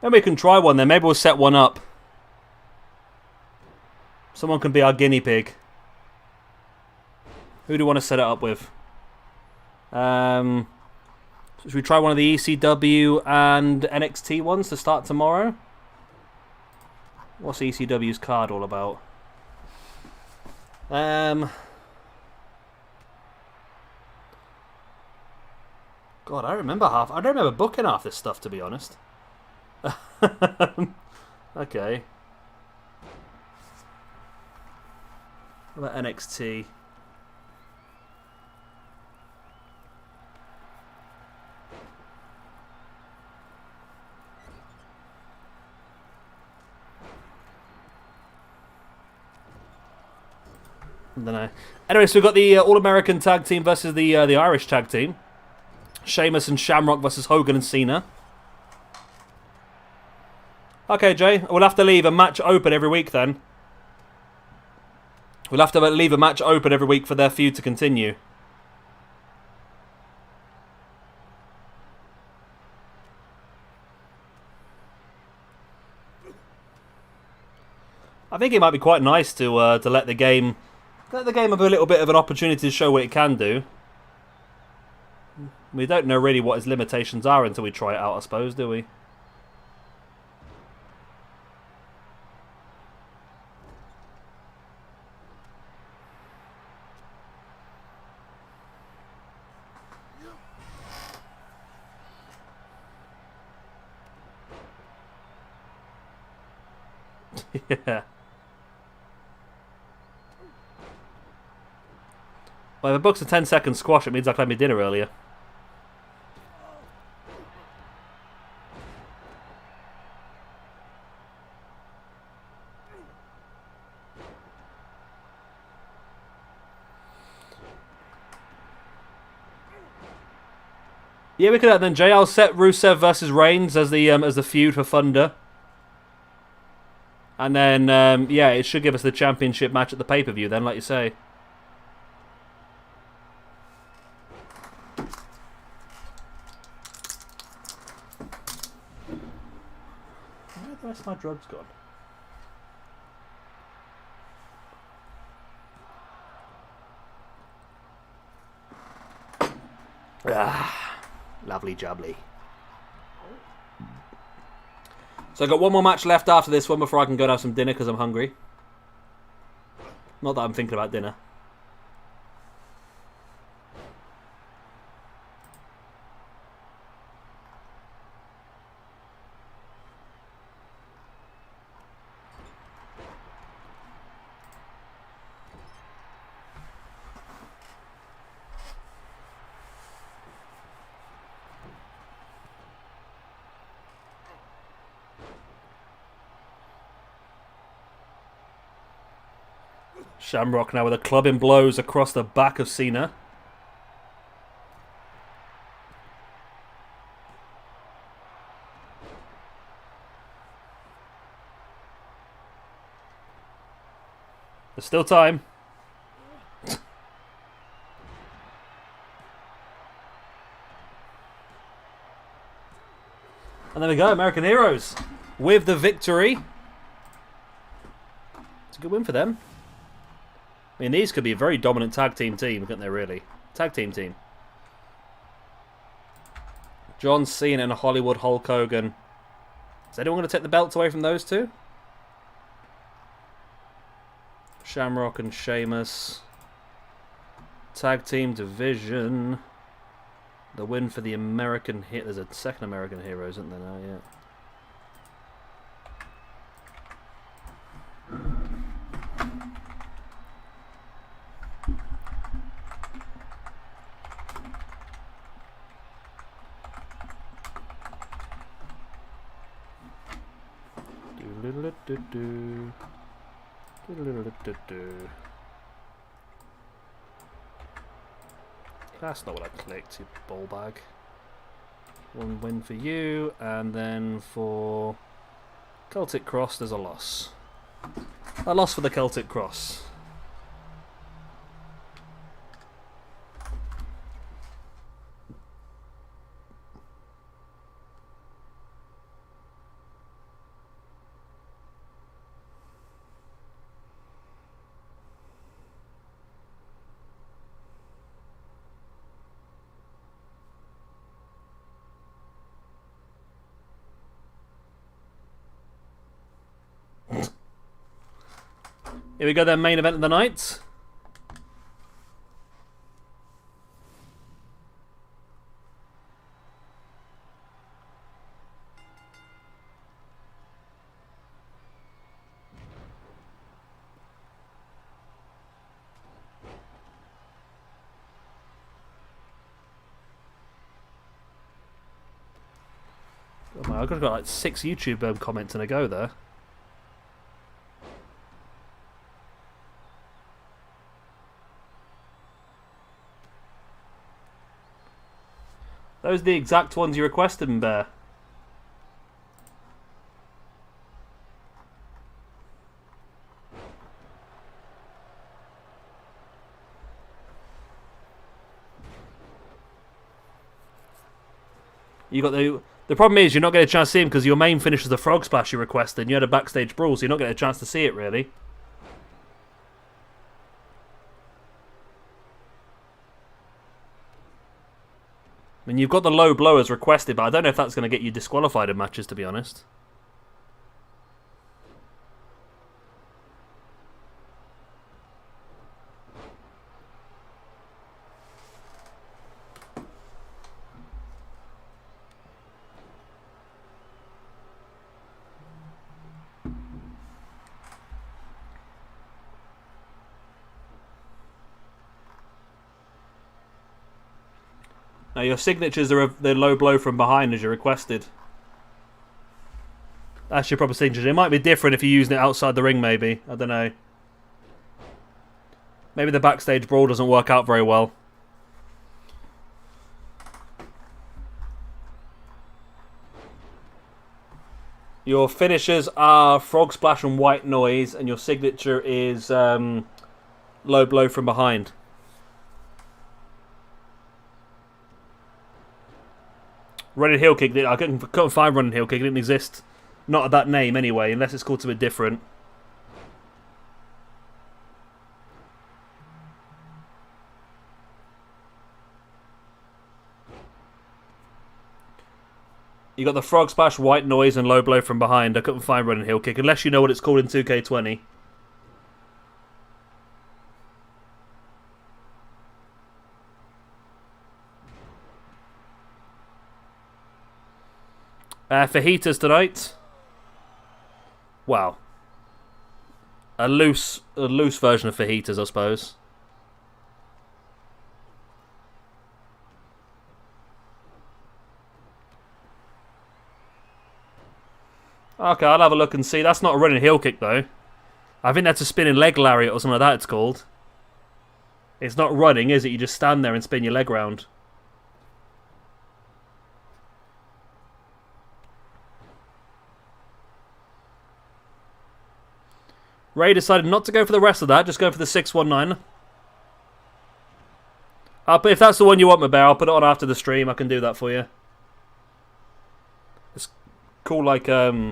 Maybe we can try one then. Maybe we'll set one up. Someone can be our guinea pig. Who do you want to set it up with? Should we try one of the ECW and NXT ones to start tomorrow? What's ECW's card all about? God, I don't remember booking half this stuff, to be honest. Okay. What about NXT? I don't know. Anyway, so we've got the All-American Tag Team versus the Irish Tag Team. Sheamus and Shamrock versus Hogan and Cena. Okay, Jay, we'll have to leave a match open every week then. We'll have to leave a match open every week for their feud to continue. I think it might be quite nice to let the game have a little bit of an opportunity to show what it can do. We don't know really what its limitations are until we try it out, I suppose, do we? Yeah. Well, if I booked a 10-second squash, it means I can have my dinner earlier. Yeah, we could have then, Jay. I'll set Rusev versus Reigns as the feud for Thunder. And then, yeah, it should give us the championship match at the pay-per-view then, like you say. Where the rest of my drugs gone? Ah, lovely jubbly. So I've got one more match left after this one before I can go and have some dinner because I'm hungry. Not that I'm thinking about dinner. Shamrock now with a clubbing blows across the back of Cena. There's still time. And there we go, American Heroes with the victory. It's a good win for them. I mean, these could be a very dominant tag team, couldn't they, really? Tag team. John Cena and Hollywood Hulk Hogan. Is anyone going to take the belts away from those two? Shamrock and Sheamus. Tag team division. The win for the American Hero. There's a second American Hero, isn't there now? Yeah. That's not what I clicked, you ball bag. 1 win for you, and then for Celtic Cross, there's a loss. A loss for the Celtic Cross. Here we go then, main event of the night. Oh my, I've got like 6 YouTube comments in a go there. Those are the exact ones you requested, Bear. You got the problem is you're not getting a chance to see him because your main finish was the frog splash you requested and you had a backstage brawl, so you're not getting a chance to see it really. I mean, you've got the low blow as requested, but I don't know if that's going to get you disqualified in matches, to be honest. Now your signatures are the low blow from behind as you requested. That's your proper signature. It might be different if you're using it outside the ring, maybe. I don't know. Maybe the backstage brawl doesn't work out very well. Your finishers are frog splash and white noise, and your signature is low blow from behind. Running heel kick, I couldn't find running heel kick, it didn't exist. Not at that name anyway, unless it's called something different. You got the frog splash, white noise, and low blow from behind. I couldn't find running heel kick, unless you know what it's called in 2K20. Fajitas tonight. Wow. A loose version of fajitas, I suppose. Okay, I'll have a look and see. That's not a running heel kick, though. I think that's a spinning leg lariat or something like that it's called. It's not running, is it? You just stand there and spin your leg round. Ray decided not to go for the rest of that, just go for the 619. If that's the one you want, my bear, I'll put it on after the stream. I can do that for you. It's cool, like, yeah,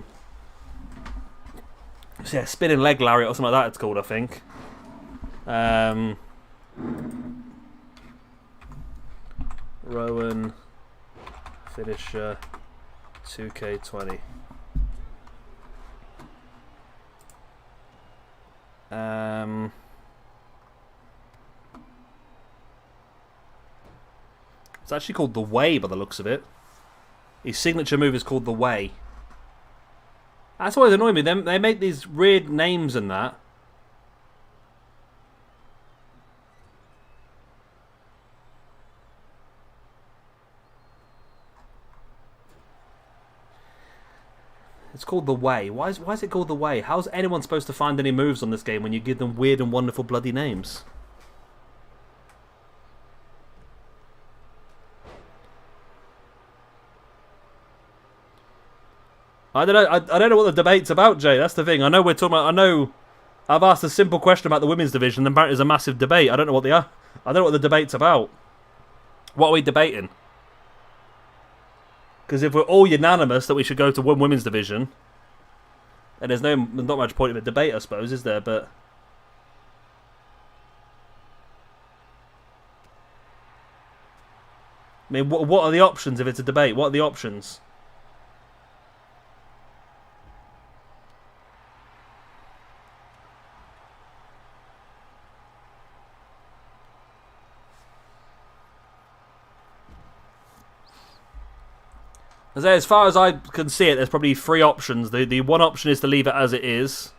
spinning leg lariat or something like that it's called, I think. Rowan finisher 2K20. It's actually called the Way by the looks of it. His signature move is called the Way. That's always annoying me. They make these weird names and that. It's called The Way. Why is it called The Way? How's anyone supposed to find any moves on this game when you give them weird and wonderful bloody names? I don't know. I don't know what the debate's about, Jay. That's the thing. I know we're talking about. I know I've asked a simple question about the women's division, and apparently there's a massive debate. I don't know what they are. I don't know what the debate's about. What are we debating? Because if we're all unanimous that we should go to one women's division, and there's not much point in a debate, I suppose, is there? But I mean, what are the options if it's a debate? What are the options? As far as I can see it, there's probably three options. The one option is to leave it as it is.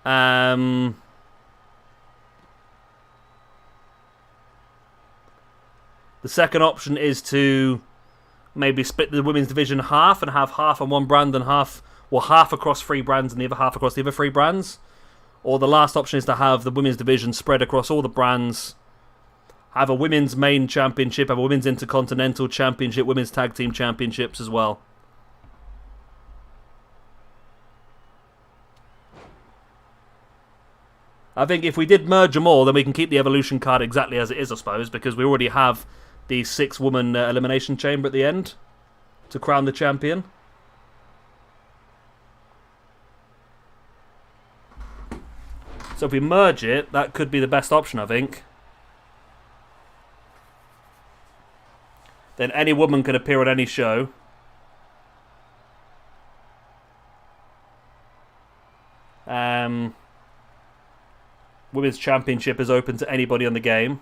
The second option is to maybe split the women's division half and have half on one brand and half across three brands and the other half across the other three brands. Or the last option is to have the women's division spread across all the brands. Have a women's main championship, have a women's intercontinental championship, women's tag team championships as well. I think if we did merge them all, then we can keep the Evolution card exactly as it is, I suppose, because we already have the 6-woman elimination chamber at the end to crown the champion. So if we merge it, that could be the best option, I think. Then any woman can appear on any show. Women's Championship is open to anybody on the game.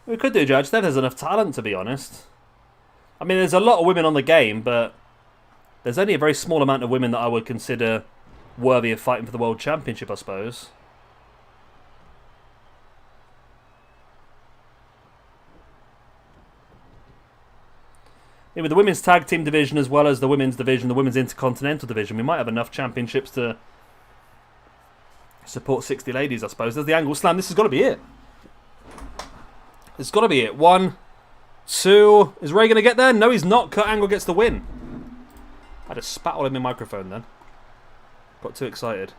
We could do, Judge. There's enough talent, to be honest. I mean, there's a lot of women on the game, but there's only a very small amount of women that I would consider worthy of fighting for the World Championship, I suppose. Yeah, with the women's tag team division as well as the women's division, the women's intercontinental division, we might have enough championships to support 60 ladies, I suppose. There's the angle slam. This has got to be it. It's got to be it. 1, 2. Is Ray going to get there? No, he's not. Kurt Angle gets the win. I just spat all in my microphone then. Got too excited.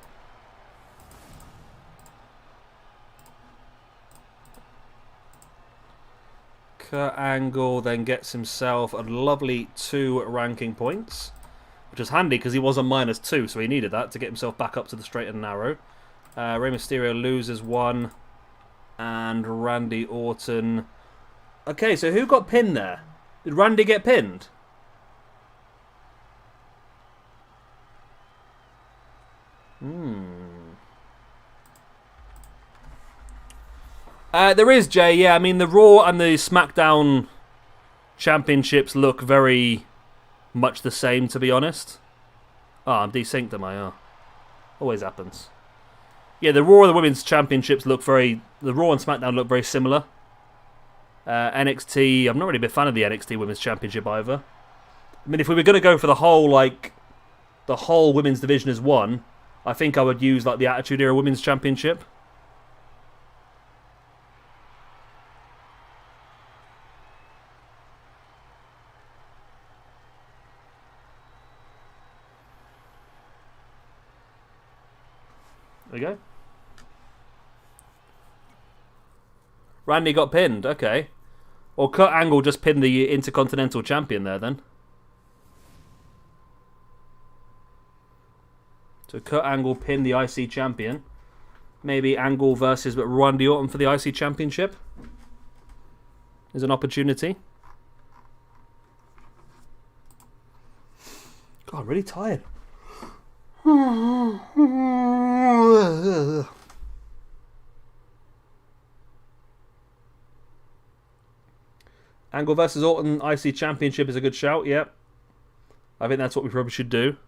Kurt Angle then gets himself a lovely 2 ranking points, which is handy because he was on -2, so he needed that to get himself back up to the straight and narrow. Rey Mysterio loses 1. And Randy Orton. Okay, so who got pinned there? Did Randy get pinned? There is, Jay. Yeah, I mean, the Raw and the Smackdown championships look very much the same, to be honest. Oh, I'm desynced, am I? Oh. Always happens. Yeah, the Raw and the Women's Championships look very... The Raw and SmackDown look very similar. NXT... I'm not really a big fan of the NXT Women's Championship either. I mean, if we were going to go for the whole, like... The whole Women's Division as one, I think I would use, like, the Attitude Era Women's Championship. There we go. Randy got pinned, okay. Or Kurt Angle just pinned the Intercontinental Champion there then. So Kurt Angle pinned the IC Champion. Maybe Angle versus Randy Orton for the IC Championship is an opportunity. God, I'm really tired. Angle versus Orton IC Championship is a good shout, yep. I think that's what we probably should do.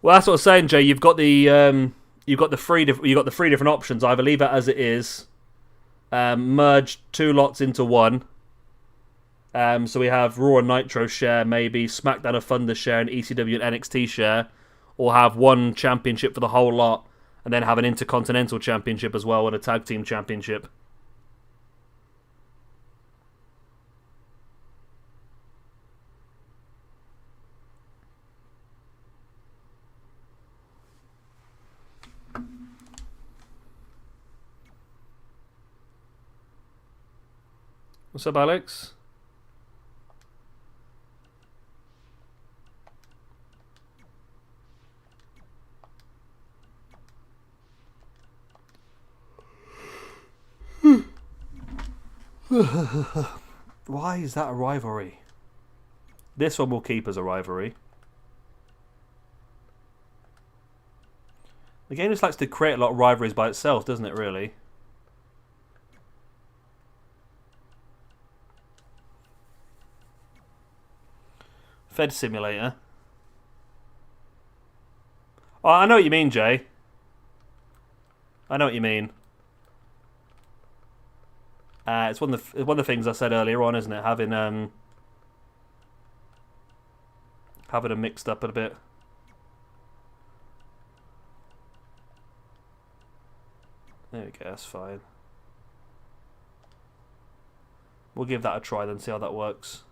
Well, that's what I was saying, Jay. You've got the three different options. Either leave it as it is, merge two lots into one. So we have Raw and Nitro share, maybe Smackdown and Thunder share, and ECW and NXT share, or have one championship for the whole lot, and then have an Intercontinental Championship as well and a Tag Team Championship. What's up, Alex? Why is that a rivalry? This one will keep as a rivalry. The game just likes to create a lot of rivalries by itself, doesn't it, really? Fed Simulator. Oh, I know what you mean, Jay. I know what you mean. It's one of the things I said earlier on, isn't it? Having them mixed up a bit. There we go. That's fine. We'll give that a try then. See how that works.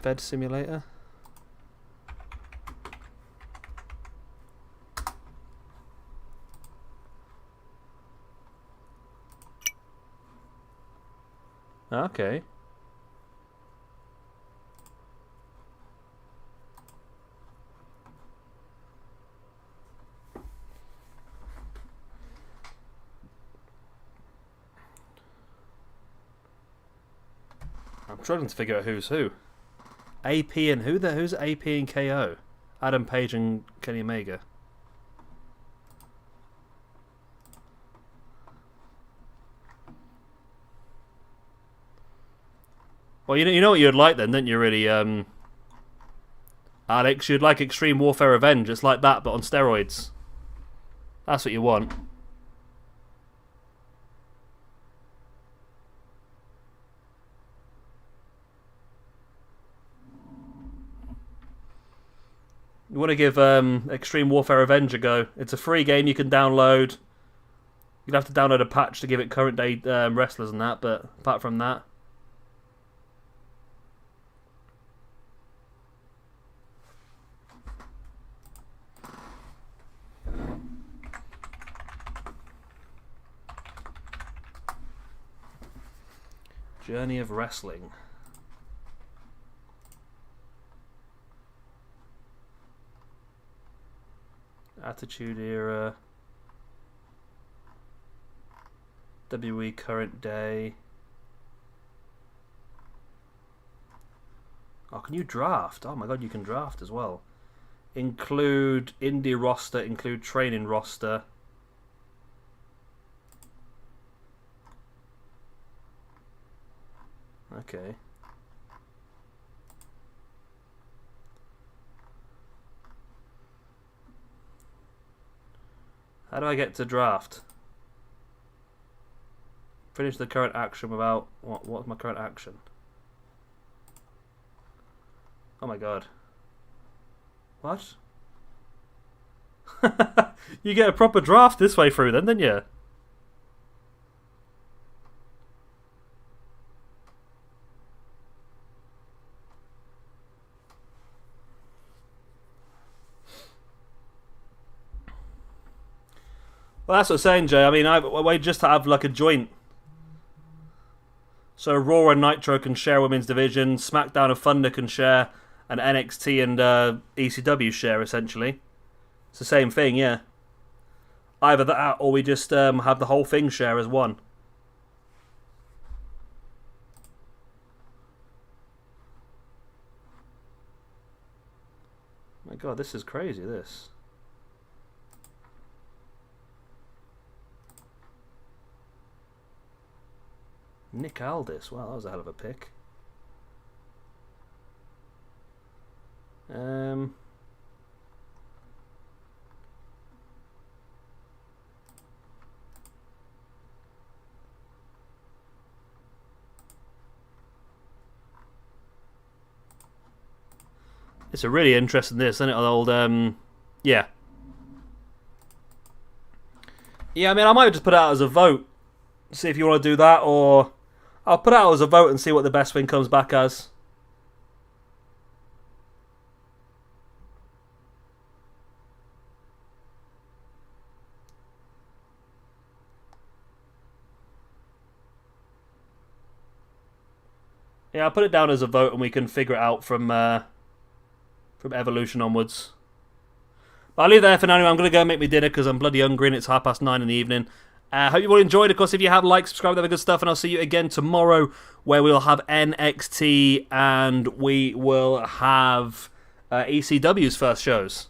Fed Simulator. Okay. I'm struggling to figure out who's who. AP and who's AP and KO? Adam Page and Kenny Omega. Well, you know what you'd like then, don't you? Really, Alex, you'd like Extreme Warfare Revenge. It's like that, but on steroids. That's what you want. You want to give Extreme Warfare Revenge a go. It's a free game you can download. You'd have to download a patch to give it current day wrestlers and that, but apart from that. Journey of Wrestling. Attitude Era. WWE Current Day. Oh, can you draft? Oh my god, you can draft as well. Include indie roster, include training roster. Okay. How do I get to draft? Finish the current action without... What's my current action? Oh my god. What? You get a proper draft this way through then, didn't you? Well, that's what I'm saying, Jay. I mean, we just have like a joint. So Raw and Nitro can share women's division, Smackdown and Thunder can share, and NXT and ECW share, essentially. It's the same thing, yeah. Either that, or we just have the whole thing share as one. My God, this is crazy, this. Nick Aldis. Wow, that was a hell of a pick. It's a really interesting this, isn't it? Old, yeah. Yeah, I mean, I might just put it out as a vote. See if you want to do that, or I'll put it out as a vote and see what the best thing comes back as. Yeah, I'll put it down as a vote and we can figure it out from Evolution onwards. But I'll leave that for now. Anyway, I'm going to go make me dinner because I'm bloody hungry and it's 9:30 in the evening. Hope you all enjoyed. Of course, if you have, like, subscribe, that good stuff, and I'll see you again tomorrow where we'll have NXT and we will have ECW's first shows.